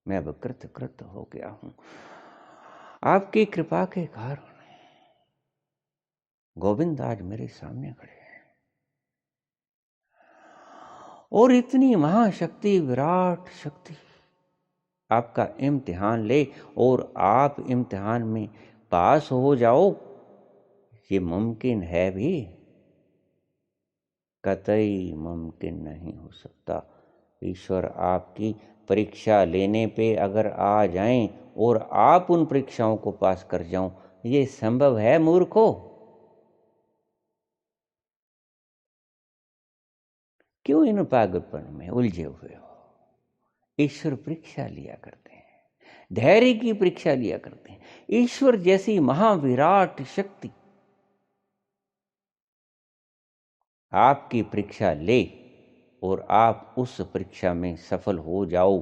मैं अब कृत कृत हो गया हूं आपकी कृपा के कारण। गोविंद आज मेरे सामने खड़े हैं और इतनी महाशक्ति, विराट शक्ति आपका इम्तिहान ले और आप इम्तिहान में पास हो जाओ, ये मुमकिन है भी? कतई मुमकिन नहीं हो सकता। ईश्वर आपकी परीक्षा लेने पे अगर आ जाएं और आप उन परीक्षाओं को पास कर जाओ, ये संभव है मूर्खो? क्यों इन पागलपन में उलझे हुए हो? ईश्वर परीक्षा लिया करते हैं, धैर्य की परीक्षा लिया करते हैं। ईश्वर जैसी महाविराट शक्ति आपकी परीक्षा ले और आप उस परीक्षा में सफल हो जाओ,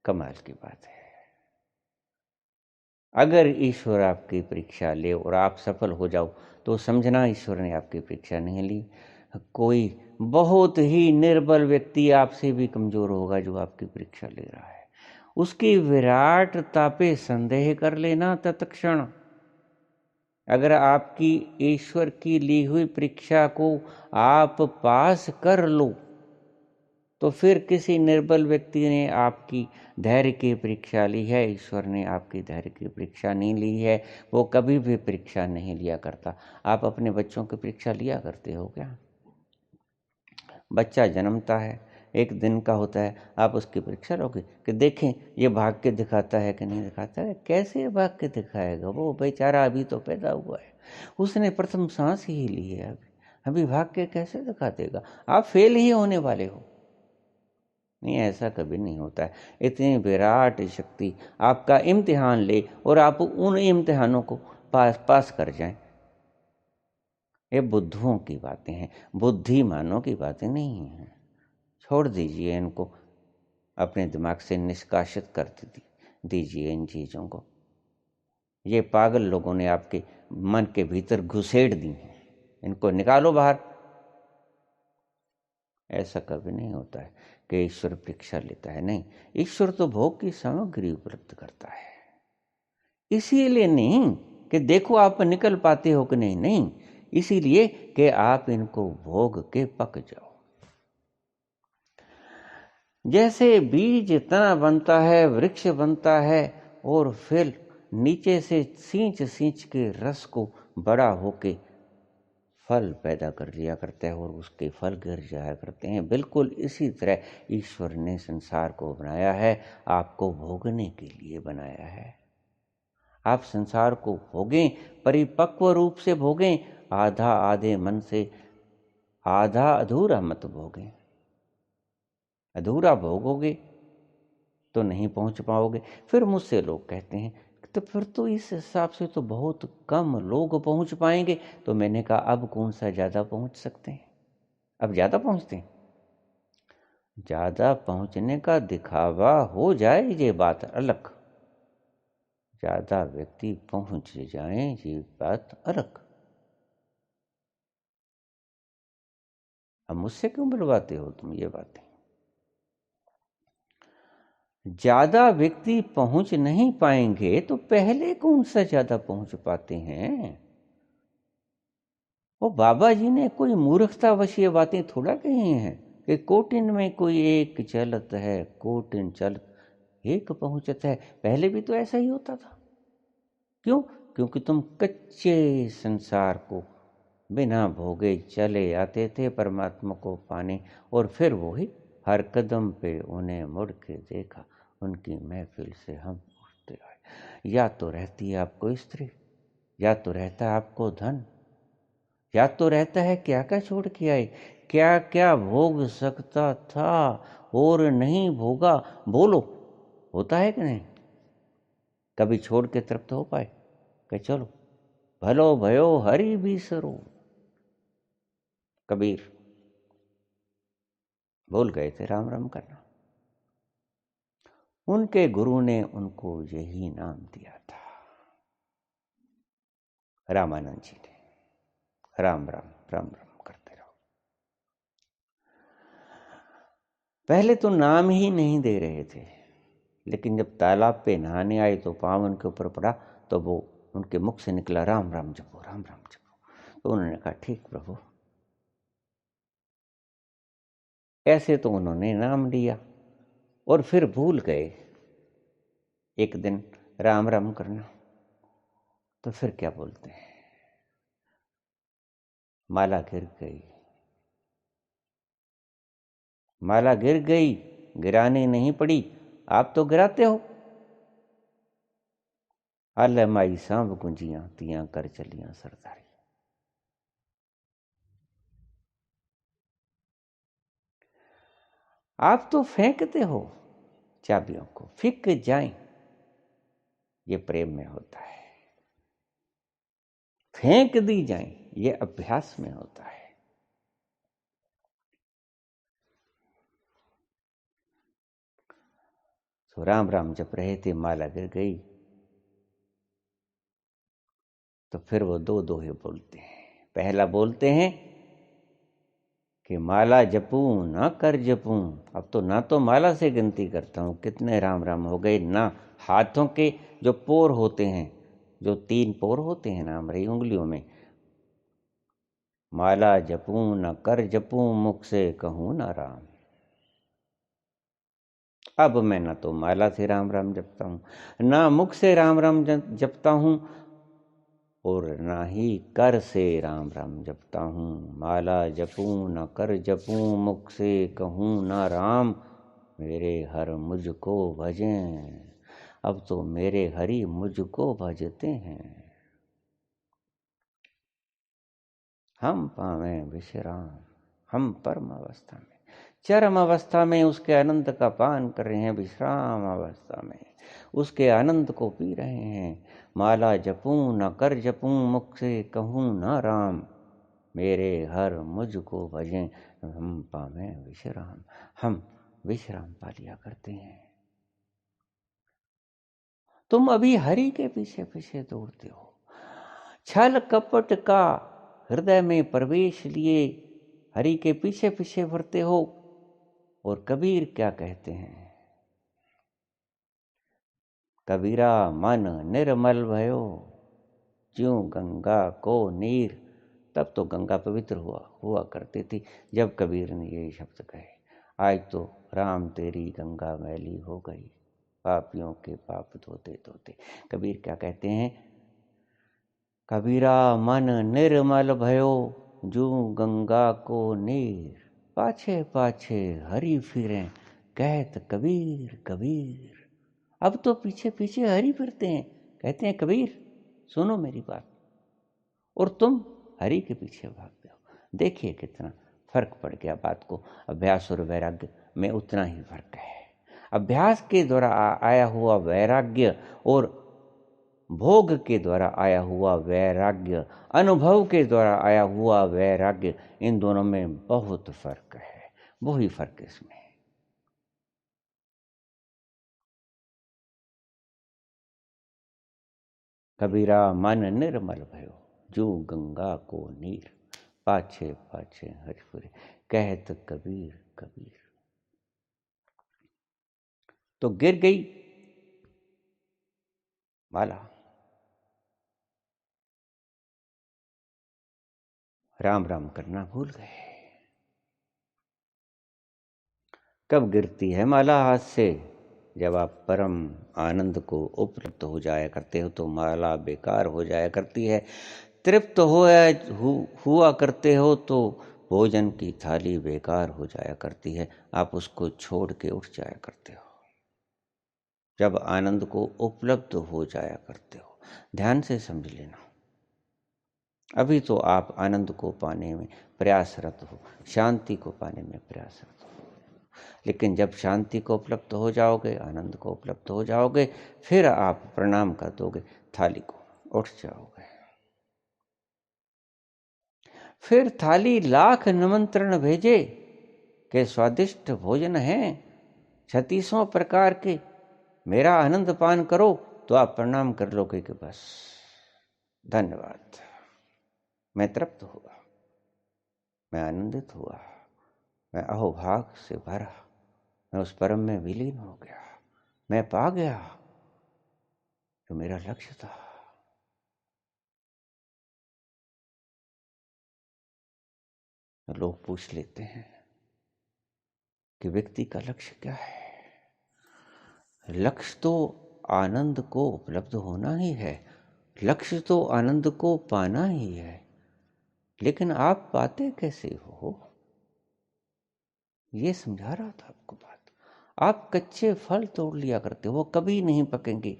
कमाल की बात है। अगर ईश्वर आपकी परीक्षा ले और आप सफल हो जाओ तो समझना ईश्वर ने आपकी परीक्षा नहीं ली। कोई बहुत ही निर्बल व्यक्ति आपसे भी कमजोर होगा जो आपकी परीक्षा ले रहा है, उसकी विराटता पे संदेह कर लेना तत्क्षण। अगर आपकी ईश्वर की ली हुई परीक्षा को आप पास कर लो तो फिर किसी निर्बल व्यक्ति ने आपकी धैर्य की परीक्षा ली है, ईश्वर ने आपकी धैर्य की परीक्षा नहीं ली है। वो कभी भी परीक्षा नहीं लिया करता। आप अपने बच्चों की परीक्षा लिया करते हो क्या? बच्चा जन्मता है, एक दिन का होता है, आप उसकी परीक्षा लोगे कि देखें ये भाग के दिखाता है कि नहीं दिखाता है? कैसे भाग के दिखाएगा? वो बेचारा अभी तो पैदा हुआ है, उसने प्रथम सांस ही ली है, अभी भाग के कैसे दिखा देगा? आप फेल ही होने वाले हो। नहीं, ऐसा कभी नहीं होता है। इतनी विराट शक्ति आपका इम्तिहान ले और आप उन इम्तिहानों को पास कर जाएं। ये बुद्धुओं की बातें हैं, बुद्धिमानों की बातें नहीं हैं। छोड़ दीजिए इनको, अपने दिमाग से निष्कासित कर दीजिए इन चीज़ों को। ये पागल लोगों ने आपके मन के भीतर घुसेड़ दी हैं, इनको निकालो बाहर। ऐसा कभी नहीं होता है कि ईश्वर परीक्षा लेता है। नहीं, ईश्वर तो भोग की सामग्री उपलब्ध करता है। इसीलिए नहीं कि देखो आप निकल पाते हो कि नहीं, नहीं, इसीलिए कि आप इनको भोग के पक जाओ। जैसे बीज तना बनता है, वृक्ष बनता है और फिर नीचे से सींच सींच के रस को बड़ा होके फल पैदा कर लिया करता है और उसके फल गिर जाया करते हैं। बिल्कुल इसी तरह ईश्वर ने संसार को बनाया है, आपको भोगने के लिए बनाया है। आप संसार को भोगें, परिपक्व रूप से भोगें, आधा आधे मन से, आधा अधूरा मत भोगें। अधूरा भोगोगे तो नहीं पहुंच पाओगे। फिर मुझसे लोग कहते हैं तो फिर तो इस हिसाब से तो बहुत कम लोग पहुंच पाएंगे। तो मैंने कहा अब कौन सा ज़्यादा पहुंच सकते हैं? अब ज़्यादा पहुंचते हैं। ज़्यादा पहुंचने का दिखावा हो जाए ये बात अलग, ज़्यादा व्यक्ति पहुंच जाएं ये बात अलग। अब मुझसे क्यों बुलवाते हो तुम ये बातें? ज़्यादा व्यक्ति पहुंच नहीं पाएंगे तो पहले कौन सा ज़्यादा पहुंच पाते हैं? वो बाबा जी ने कोई मूर्खतावश ये बातें थोड़ा कही हैं कि कोटिन में कोई एक चलत है, कोटिन चलत एक पहुंचत है। पहले भी तो ऐसा ही होता था। क्यों? क्योंकि तुम कच्चे संसार को बिना भोगे चले आते थे परमात्मा को पाने, और फिर वही हर कदम पे उन्हें मुड़ के देखा, उनकी महफिल से हम उठते आए। या तो रहती है आपको स्त्री, या तो रहता है आपको धन, या तो रहता है क्या क्या छोड़ के आए, क्या क्या भोग सकता था और नहीं भोगा। बोलो, होता है कि नहीं? कभी छोड़ के तृप्त हो पाए कि चलो भलो भयो हरि बिसरो? कबीर भूल गए थे राम राम करना। उनके गुरु ने उनको यही नाम दिया था, रामानंद जी ने। राम राम राम राम करते रहो। पहले तो नाम ही नहीं दे रहे थे, लेकिन जब तालाब पे नहाने आए तो पाँव उनके ऊपर पड़ा तो वो उनके मुख से निकला राम राम जपो, राम राम जपो। तो उन्होंने कहा ठीक प्रभु। ऐसे तो उन्होंने नाम लिया और फिर भूल गए एक दिन राम राम करना। तो फिर क्या बोलते हैं, माला गिर गई, माला गिर गई, गिराने नहीं पड़ी, आप तो गिराते हो। अल माई सांभ गुंजियां तियां कर चलियां सरदारी। आप तो फेंकते हो चाबियों को, फिक जाएं। ये प्रेम में होता है। फेंक दी जाएं, ये अभ्यास में होता है। तो राम राम जप रहे थे, माला गिर गई। तो फिर वो दो दोहे बोलते हैं। पहला बोलते हैं कि माला जपूं ना कर जपूं। अब तो ना तो माला से गिनती करता हूं कितने राम राम हो गए, ना हाथों के जो पोर होते हैं, जो 3 पोर होते हैं ना हमारी उंगलियों में, माला जपूं न कर जपूं मुख से कहूं ना राम। अब मैं ना तो माला से राम राम जपता हूँ, ना मुख से राम राम जपता हूँ, और ना ही कर से राम राम जपता हूँ। माला जपूं न कर जपूं, मुख से कहूँ ना राम, मेरे हर मुझको भजें। अब तो मेरे हरि मुझको भजते हैं। हम पावें विश्राम, हम परम अवस्था में, चरम अवस्था में उसके आनंद का पान कर रहे हैं, विश्राम अवस्था में उसके आनंद को पी रहे हैं। माला जपूं न कर जपूं, मुख से कहूँ न राम, मेरे हर मुझको भजें। हम पावें विश्राम, हम विश्राम पा लिया करते हैं। तुम अभी हरि के पीछे पीछे दौड़ते हो, छल कपट का हृदय में प्रवेश लिए हरि के पीछे पीछे भरते हो। और कबीर क्या कहते हैं? कबीरा मन निर्मल भयो, ज्यों गंगा को नीर। तब तो गंगा पवित्र हुआ करती थी जब कबीर ने ये शब्द कहे। आज तो राम तेरी गंगा मैली हो गई, पापियों के पाप धोते धोते। कबीर क्या कहते हैं? कबीरा मन निर्मल भयो, जू गंगा को नीर। पाछे पाछे हरि फिरे, कहत कबीर कबीर। अब तो पीछे पीछे हरि फिरते हैं, कहते हैं कबीर सुनो मेरी बात, और तुम हरि के पीछे भागते हो। देखिए कितना फर्क पड़ गया बात को। अभ्यास और वैराग्य में उतना ही फर्क है। अभ्यास के द्वारा आया हुआ वैराग्य और भोग के द्वारा आया हुआ वैराग्य, अनुभव के द्वारा आया हुआ वैराग्य, इन दोनों में बहुत फर्क है। वही फर्क इसमें है। कबीरा मन निर्मल भयो, जो गंगा को नीर। पाछे पाछे हरिपुरे, कहत कबीर कबीर। तो गिर गई माला, राम राम करना भूल गए। कब गिरती है माला हाथ से? जब आप परम आनंद को उपलब्ध हो जाया करते हो तो माला बेकार हो जाया करती है। तृप्त हुआ करते हो तो भोजन की थाली बेकार हो जाया करती है, आप उसको छोड़ के उठ जाया करते हो। जब आनंद को उपलब्ध हो जाया करते हो, ध्यान से समझ लेना। अभी तो आप आनंद को पाने में प्रयासरत हो, शांति को पाने में प्रयासरत हो। लेकिन जब शांति को उपलब्ध हो जाओगे, आनंद को उपलब्ध हो जाओगे, फिर आप प्रणाम कर दोगे थाली को, उठ जाओगे। फिर थाली लाख निमंत्रण भेजे के स्वादिष्ट भोजन हैं 36 प्रकार के, मेरा आनंद पान करो, तो आप प्रणाम कर लोगे कि बस धन्यवाद, मैं तृप्त हुआ, मैं आनंदित हुआ, मैं अहोभाग से भरा, मैं उस परम में विलीन हो गया, मैं पा गया जो मेरा लक्ष्य था। लोग पूछ लेते हैं कि व्यक्ति का लक्ष्य क्या है? लक्ष्य तो आनंद को उपलब्ध होना ही है, लक्ष्य तो आनंद को पाना ही है। लेकिन आप पाते कैसे हो? ये समझा रहा था आपको बात। आप कच्चे फल तोड़ लिया करते हो, कभी नहीं पकेंगे।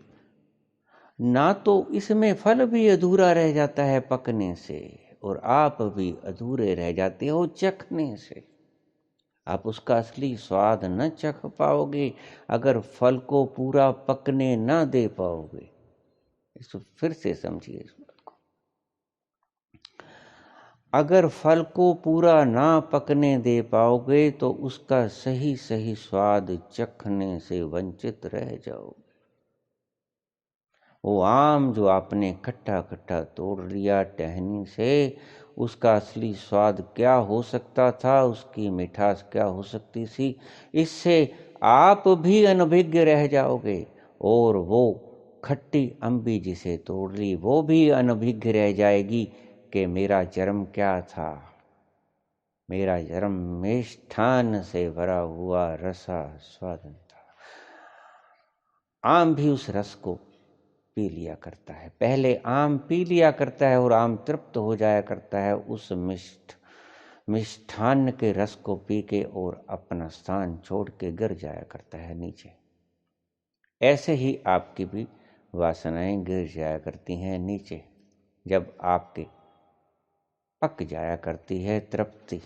ना तो इसमें फल भी अधूरा रह जाता है पकने से, और आप भी अधूरे रह जाते हो चखने से। आप उसका असली स्वाद न चख पाओगे अगर फल को पूरा पकने न दे पाओगे। इसको फिर से समझिए इस बात को। अगर फल को पूरा ना पकने दे पाओगे तो उसका सही सही स्वाद चखने से वंचित रह जाओगे। वो आम जो आपने खट्टा खट्टा तोड़ लिया टहनी से, उसका असली स्वाद क्या हो सकता था, उसकी मिठास क्या हो सकती थी, इससे आप भी अनभिज्ञ रह जाओगे। और वो खट्टी अम्बी जिसे तोड़ ली वो भी अनभिज्ञ रह जाएगी कि मेरा जन्म क्या था। मेरा जन्म मिष्ठान से भरा हुआ रसा स्वादन था। आम भी उस रस को पी लिया करता है। पहले आम पी लिया करता है और आम तृप्त हो जाया करता है उस मिष्ठान्न के रस को पी के और अपना स्थान छोड़ के गिर जाया करता है नीचे। ऐसे ही आपकी भी वासनाएं गिर जाया करती हैं नीचे जब आपके पक जाया करती है तृप्ति।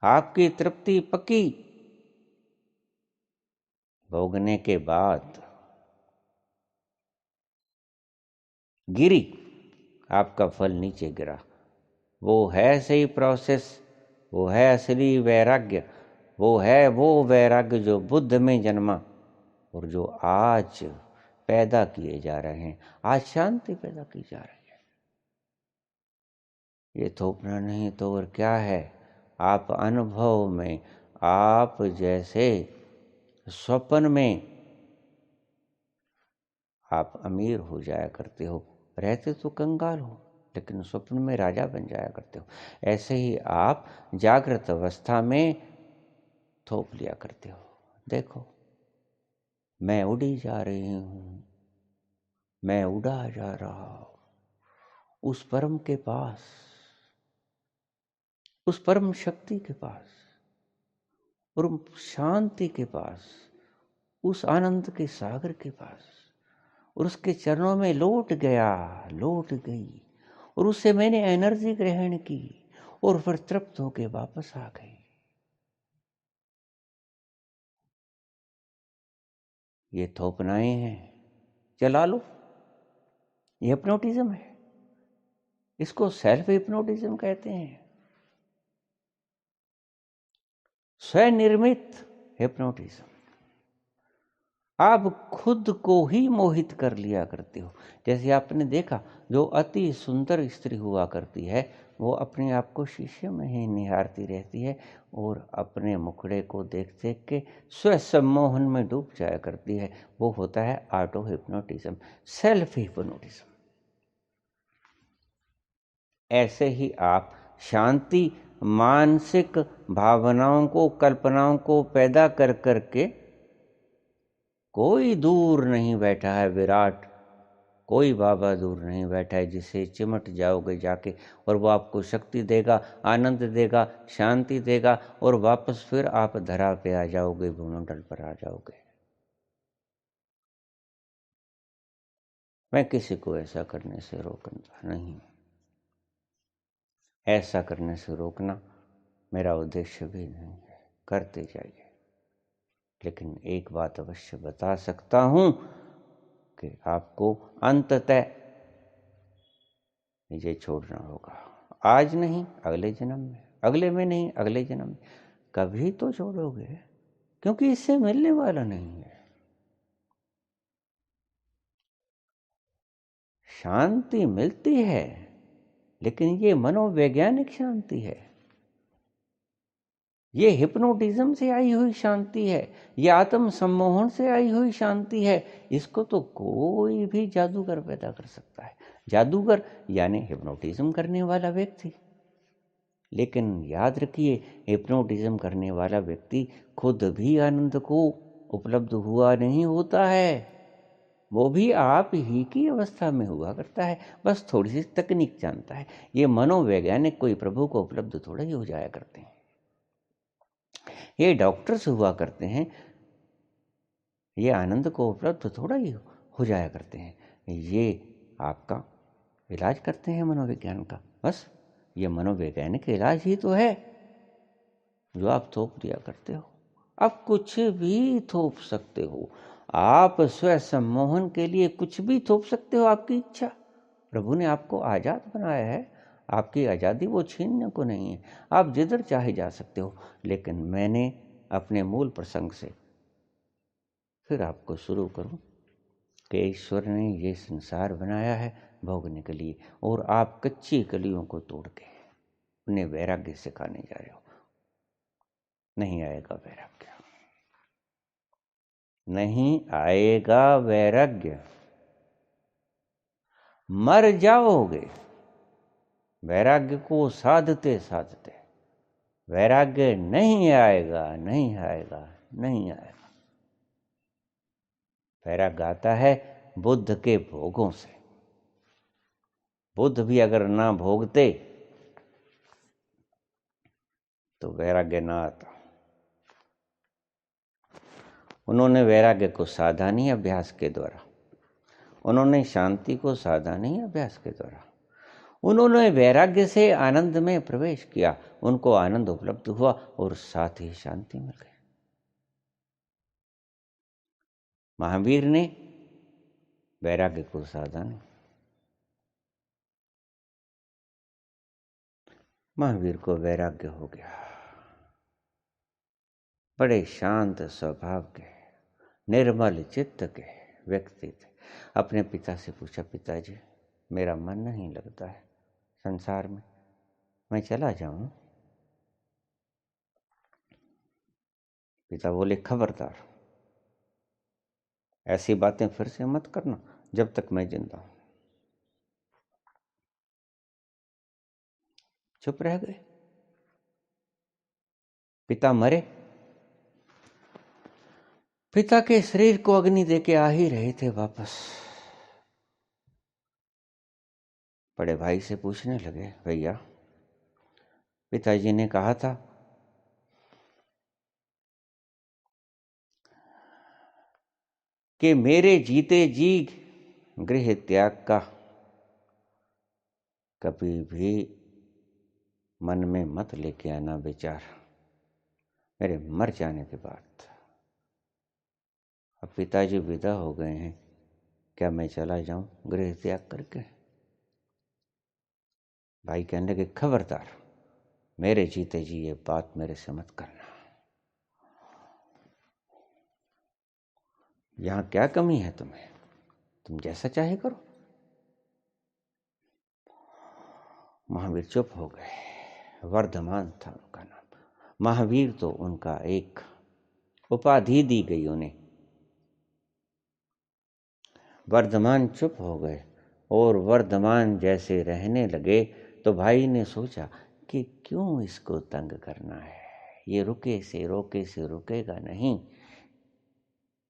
आपकी तृप्ति पकी, भोगने के बाद गिरी, आपका फल नीचे गिरा। वो है सही प्रोसेस, वो है असली वैराग्य, वो है वो वैराग्य जो बुद्ध में जन्मा और जो आज पैदा किए जा रहे हैं। आज शांति पैदा की जा रही है। ये थोपना नहीं तो और क्या है। आप अनुभव में, आप जैसे स्वप्न में आप अमीर हो जाया करते हो, रहते तो कंगाल हो लेकिन स्वप्न में राजा बन जाया करते हो। ऐसे ही आप जागृत अवस्था में थोप लिया करते हो। देखो, मैं उड़ी जा रही हूँ, मैं उड़ा जा रहा हूँ उस परम के पास, उस परम शक्ति के पास, और शांति के पास, उस आनंद के सागर के पास, और उसके चरणों में लौट गया, लौट गई, और उससे मैंने एनर्जी ग्रहण की और फिर तृप्त होके वापस आ गई। ये थोपनाएं हैं, चला लो। ये हिप्नोटिज्म है, इसको सेल्फ हिप्नोटिज्म कहते हैं, स्वनिर्मित हिप्नोटिज्म। आप खुद को ही मोहित कर लिया करते हो। जैसे आपने देखा, जो अति सुंदर स्त्री हुआ करती है वो अपने आप को शीशे में ही निहारती रहती है और अपने मुखड़े को देख देख के स्व सम्मोहन में डूब जाया करती है। वो होता है ऑटो हिप्नोटिज्म, सेल्फ हिप्नोटिज्म। ऐसे ही आप शांति, मानसिक भावनाओं को, कल्पनाओं को पैदा कर करके, कोई दूर नहीं बैठा है विराट, कोई बाबा दूर नहीं बैठा है जिसे चिमट जाओगे जाके और वो आपको शक्ति देगा, आनंद देगा, शांति देगा और वापस फिर आप धरा पे आ जाओगे, भूमंडल पर आ जाओगे। मैं किसी को ऐसा करने से रोकता नहीं, ऐसा करने से रोकना मेरा उद्देश्य भी नहीं है। करते जाइए, लेकिन एक बात अवश्य बता सकता हूं कि आपको अंततः ये छोड़ना होगा। आज नहीं, अगले जन्म में, अगले में नहीं, अगले जन्म में, कभी तो छोड़ोगे, क्योंकि इससे मिलने वाला नहीं है। शांति मिलती है, लेकिन ये मनोवैज्ञानिक शांति है, ये हिप्नोटिज्म से आई हुई शांति है, ये आत्म सम्मोहन से आई हुई शांति है। इसको तो कोई भी जादूगर पैदा कर सकता है, जादूगर यानी हिप्नोटिज्म करने वाला व्यक्ति। लेकिन याद रखिए, हिप्नोटिज्म करने वाला व्यक्ति खुद भी आनंद को उपलब्ध हुआ नहीं होता है, वो भी आप ही की अवस्था में हुआ करता है, बस थोड़ी सी तकनीक जानता है। ये मनोवैज्ञानिक कोई प्रभु को उपलब्ध थोड़ा ही हो जाया करते हैं, ये डॉक्टर्स हुआ करते हैं, ये आनंद को उपलब्ध थोड़ा ही हो जाया करते हैं। ये आपका इलाज करते हैं मनोविज्ञान का, बस ये मनोवैज्ञानिक इलाज ही तो है जो आप थोप दिया करते हो। आप कुछ भी थोप सकते हो, आप स्व सम्मोहन के लिए कुछ भी थोप सकते हो, आपकी इच्छा। प्रभु ने आपको आज़ाद बनाया है, आपकी आज़ादी वो छीनने को नहीं है, आप जिधर चाहे जा सकते हो। लेकिन मैंने अपने मूल प्रसंग से फिर आपको शुरू करूं कि ईश्वर ने ये संसार बनाया है भोगने के लिए, और आप कच्ची कलियों को तोड़ के उन्हें वैराग्य सिखाने जा रहे हो। नहीं आएगा वैराग्य, नहीं आएगा वैराग्य, मर जाओगे वैराग्य को साधते साधते। वैराग्य नहीं आएगा, नहीं आएगा, नहीं आएगा। वैराग्य आता है बुद्ध के भोगों से। बुद्ध भी अगर ना भोगते तो वैराग्य ना आता। उन्होंने वैराग्य को साधना ही अभ्यास के द्वारा, उन्होंने शांति को साधना ही अभ्यास के द्वारा, उन्होंने वैराग्य से आनंद में प्रवेश किया, उनको आनंद उपलब्ध हुआ और साथ ही शांति मिल गई। महावीर ने वैराग्य को साधना, महावीर को वैराग्य हो गया। बड़े शांत स्वभाव के, निर्मल चित्त के व्यक्ति थे। अपने पिता से पूछा, पिताजी मेरा मन नहीं लगता है संसार में, मैं चला जाऊं? पिता बोले, खबरदार ऐसी बातें फिर से मत करना जब तक मैं जिंदा हूं। चुप रह गए। पिता मरे, पिता के शरीर को अग्नि देके आ ही रहे थे वापस। बड़े भाई से पूछने लगे, भैया पिताजी ने कहा था कि मेरे जीते जी गृह त्याग का कभी भी मन में मत लेके आना विचार, मेरे मर जाने के बाद। अब पिताजी विदा हो गए हैं, क्या मैं चला जाऊं गृह त्याग करके? भाई कहने लगे, खबरदार मेरे जीते जी ये बात मेरे से मत करना। यहां क्या कमी है तुम्हें, तुम जैसा चाहे करो। महावीर चुप हो गए। वर्धमान था उनका नाम। महावीर तो उनका एक उपाधि दी गई उन्हें। वर्धमान चुप हो गए और वर्धमान जैसे रहने लगे तो भाई ने सोचा कि क्यों इसको तंग करना है, ये रुके से रुकेगा नहीं।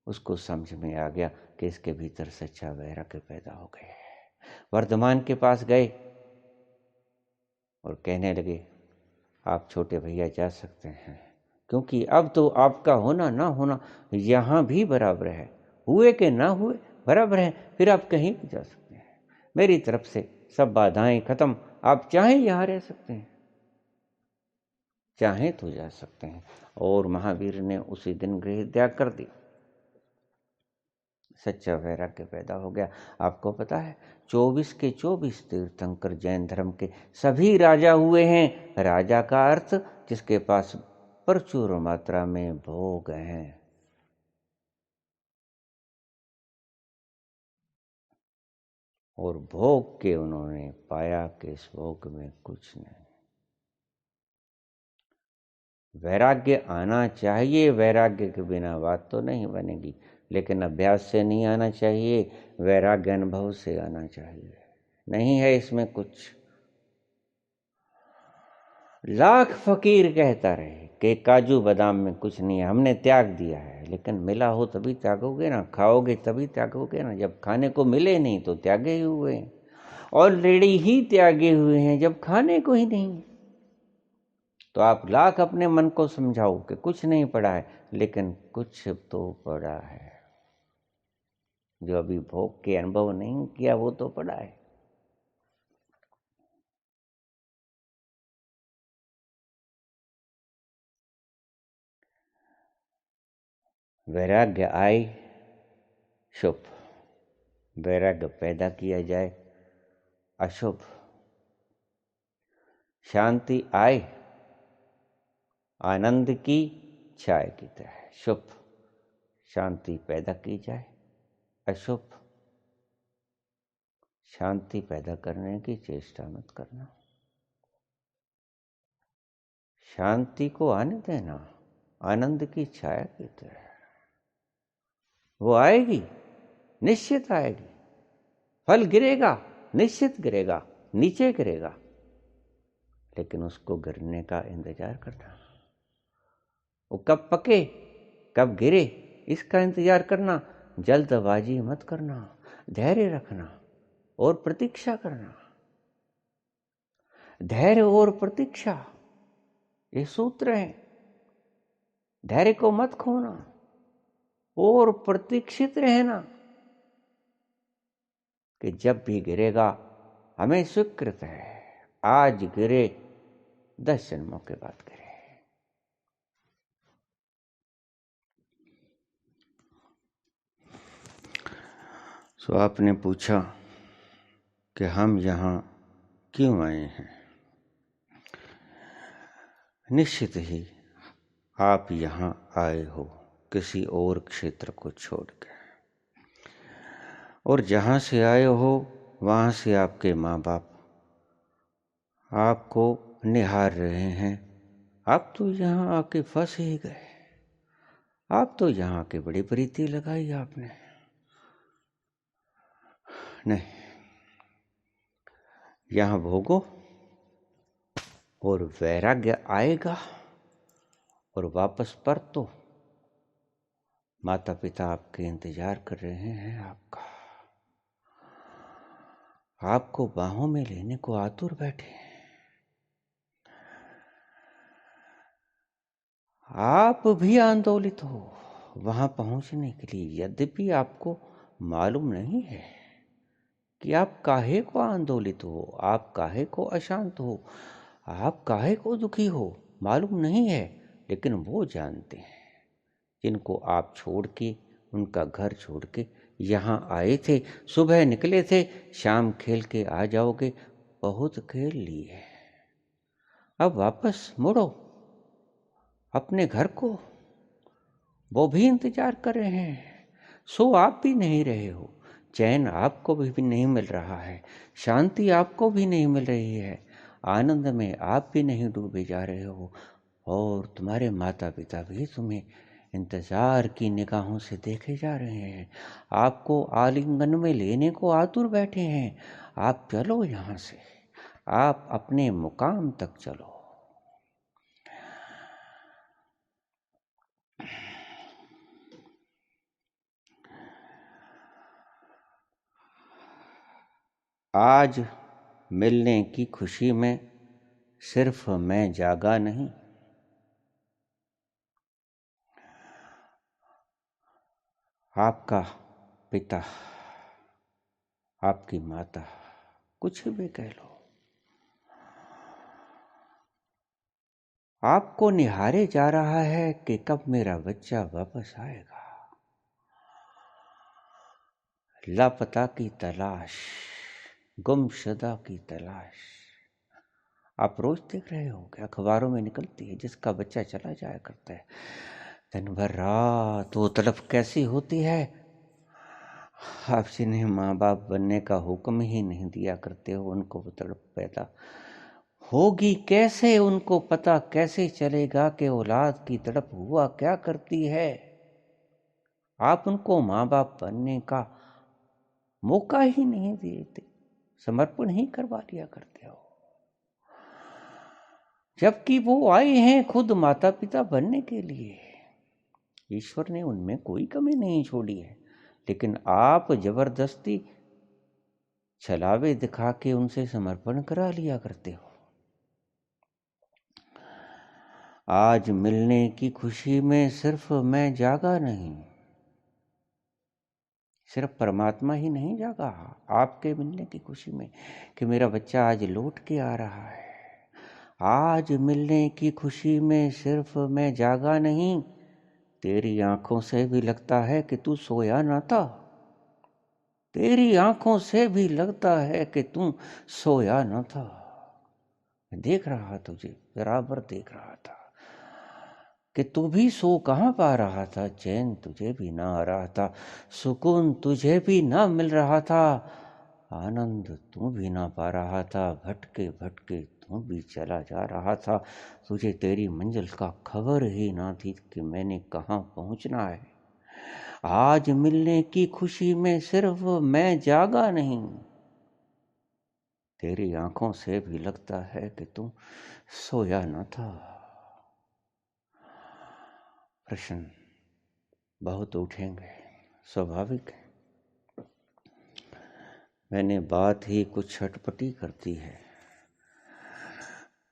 उसको समझ में आ गया कि इसके भीतर सच्चा वैराग्य पैदा हो गया है। वर्धमान के पास गए और कहने लगे, आप छोटे भैया जा सकते हैं, क्योंकि अब तो आपका होना ना होना यहाँ भी बराबर है, हुए कि ना हुए बराबर है, फिर आप कहीं भी जा सकते हैं। मेरी तरफ से सब बाधाएं खत्म, आप चाहें यहाँ रह सकते हैं, चाहें तो जा सकते हैं। और महावीर ने उसी दिन गृह त्याग कर दी। सच्चा वैराग्य पैदा हो गया। आपको पता है 24 के 24 तीर्थंकर जैन धर्म के सभी राजा हुए हैं। राजा का अर्थ जिसके पास प्रचुर मात्रा में भोग हैं। और भोग के उन्होंने पाया कि इस भोग में कुछ नहीं। वैराग्य आना चाहिए, वैराग्य के बिना बात तो नहीं बनेगी, लेकिन अभ्यास से नहीं आना चाहिए, वैराग्य अनुभव से आना चाहिए। नहीं है इसमें कुछ। लाख फकीर कहता रहे कि काजू बादाम में कुछ नहीं है, हमने त्याग दिया है, लेकिन मिला हो तभी त्यागोगे ना, खाओगे तभी त्यागोगे ना। जब खाने को मिले नहीं तो त्यागे ही हुए हैं, ऑलरेडी ही त्यागे हुए हैं जब खाने को ही नहीं। तो आप लाख अपने मन को समझाओ कि कुछ नहीं पड़ा है, लेकिन कुछ तो पड़ा है। जो अभी भोग के अनुभव नहीं किया वो तो पड़ा है। वैराग्य आए शुभ, वैराग्य पैदा किया जाए अशुभ। शांति आए आनंद की छाया की तरह शुभ, शांति पैदा की जाए अशुभ। शांति पैदा करने की चेष्टा मत करना, शांति को आने देना आनंद की छाया की तरह। वो आएगी, निश्चित आएगी। फल गिरेगा, निश्चित गिरेगा, नीचे गिरेगा, लेकिन उसको गिरने का इंतजार करना। वो कब पके कब गिरे इसका इंतजार करना। जल्दबाजी मत करना, धैर्य रखना और प्रतीक्षा करना। धैर्य और प्रतीक्षा ये सूत्र है। धैर्य को मत खोना और प्रतीक्षित रहना कि जब भी गिरेगा हमें स्वीकृत है, आज गिरे 10 जन्मों के बाद गिरे। सो आपने पूछा कि हम यहाँ क्यों आए हैं। निश्चित ही आप यहाँ आए हो किसी और क्षेत्र को छोड़कर, और जहाँ से आए हो वहाँ से आपके माँ बाप आपको निहार रहे हैं। आप तो यहाँ आके फंस ही गए। आप तो यहाँ के बड़ी प्रीति लगाई आपने। नहीं, यहाँ भोगो और वैराग्य आएगा और वापस परतो। माता पिता आपके इंतजार कर रहे हैं आपका, आपको बाहों में लेने को आतुर बैठे हैं। आप भी आंदोलित हो वहां पहुंचने के लिए, यद्यपि आपको मालूम नहीं है कि आप काहे को आंदोलित हो, आप काहे को अशांत हो, आप काहे को दुखी हो, मालूम नहीं है। लेकिन वो जानते हैं, जिनको आप छोड़ के, उनका घर छोड़ के यहाँ आए थे। सुबह निकले थे, शाम खेल के आ जाओगे। बहुत खेल लिए, अब वापस मुड़ो अपने घर को। वो भी इंतजार कर रहे हैं। सो आप भी नहीं रहे हो, चैन आपको भी नहीं मिल रहा है, शांति आपको भी नहीं मिल रही है, आनंद में आप भी नहीं डूबे जा रहे हो, और तुम्हारे माता पिता भी तुम्हें इंतजार की निगाहों से देखे जा रहे हैं। आपको आलिंगन में लेने को आतुर बैठे हैं। आप चलो यहाँ से, आप अपने मुकाम तक चलो। आज मिलने की खुशी में सिर्फ मैं जागा नहीं, आपका पिता, आपकी माता, कुछ भी कह लो, आपको निहारे जा रहा है कि कब मेरा बच्चा वापस आएगा। लापता की तलाश, गुमशुदा की तलाश। आप रोज देख रहे हो कि अखबारों में निकलती है, जिसका बच्चा चला जाया करता है, दिन भर रात वो तड़प कैसी होती है। आप जिन्हें माँ बाप बनने का हुक्म ही नहीं दिया करते हो, उनको वो तड़प पैदा होगी कैसे, उनको पता कैसे चलेगा कि औलाद की तड़प हुआ क्या करती है। आप उनको माँ बाप बनने का मौका ही नहीं देते, समर्पण ही करवा लिया करते हो, जबकि वो आए हैं खुद माता पिता बनने के लिए। ईश्वर ने उनमें कोई कमी नहीं छोड़ी है, लेकिन आप जबरदस्ती छलावे दिखा के उनसे समर्पण करा लिया करते हो। आज मिलने की खुशी में सिर्फ मैं जागा नहीं, सिर्फ परमात्मा ही नहीं जागा आपके मिलने की खुशी में कि मेरा बच्चा आज लौट के आ रहा है। आज मिलने की खुशी में सिर्फ मैं जागा नहीं, तेरी आंखों से भी लगता है कि तू सोया ना था। तेरी आंखों से भी लगता है कि तू सोया न था। मैं देख रहा तुझे, बराबर देख रहा था कि तू भी सो कहाँ पा रहा था, चैन तुझे भी ना आ रहा था, सुकून तुझे भी ना मिल रहा था, आनंद तू भी ना पा रहा था, भटके भटके तू भी चला जा रहा था। तुझे तेरी मंजिल का खबर ही ना थी कि मैंने कहाँ पहुँचना है। आज मिलने की खुशी में सिर्फ मैं जागा नहीं, तेरी आंखों से भी लगता है कि तू सोया न था। प्रश्न बहुत उठेंगे, स्वाभाविक है। मैंने बात ही कुछ छटपटी कर दी है,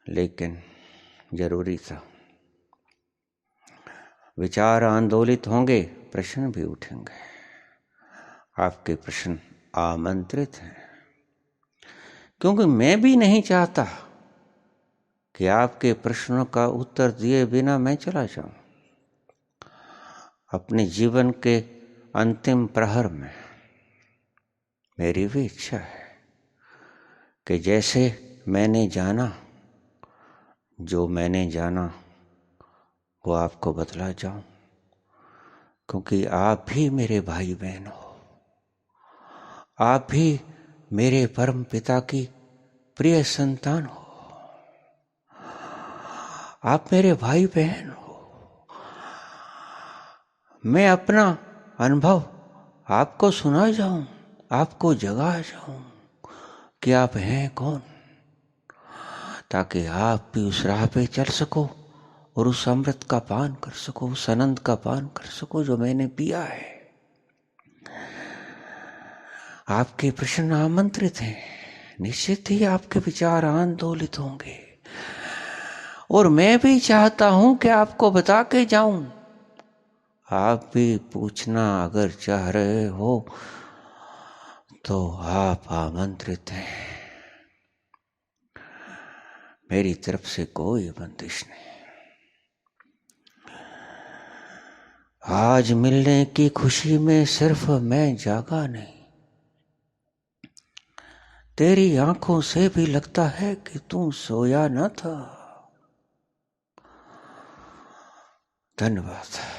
लेकिन जरूरी था। विचार आंदोलित होंगे, प्रश्न भी उठेंगे। आपके प्रश्न आमंत्रित हैं, क्योंकि मैं भी नहीं चाहता कि आपके प्रश्नों का उत्तर दिए बिना मैं चला जाऊं। अपने जीवन के अंतिम प्रहर में मेरी भी इच्छा है कि जैसे मैंने जाना, जो मैंने जाना वो आपको बतला जाऊं, क्योंकि आप भी मेरे भाई बहन हो। आप भी मेरे परम पिता की प्रिय संतान हो। आप मेरे भाई बहन हो। मैं अपना अनुभव आपको सुना जाऊं, आपको जगा जाऊं कि आप हैं कौन, ताकि आप भी उस राह पे चल सको और उस अमृत का पान कर सको, उस आनंद का पान कर सको जो मैंने पिया है। आपके प्रश्न आमंत्रित हैं, निश्चित ही आपके विचार आंदोलित होंगे, और मैं भी चाहता हूं कि आपको बता के जाऊं। आप भी पूछना अगर चाह रहे हो तो आप आमंत्रित हैं। मेरी तरफ से कोई बंदिश नहीं। आज मिलने की खुशी में सिर्फ मैं जागा नहीं, तेरी आंखों से भी लगता है कि तू सोया न था। धन्यवाद।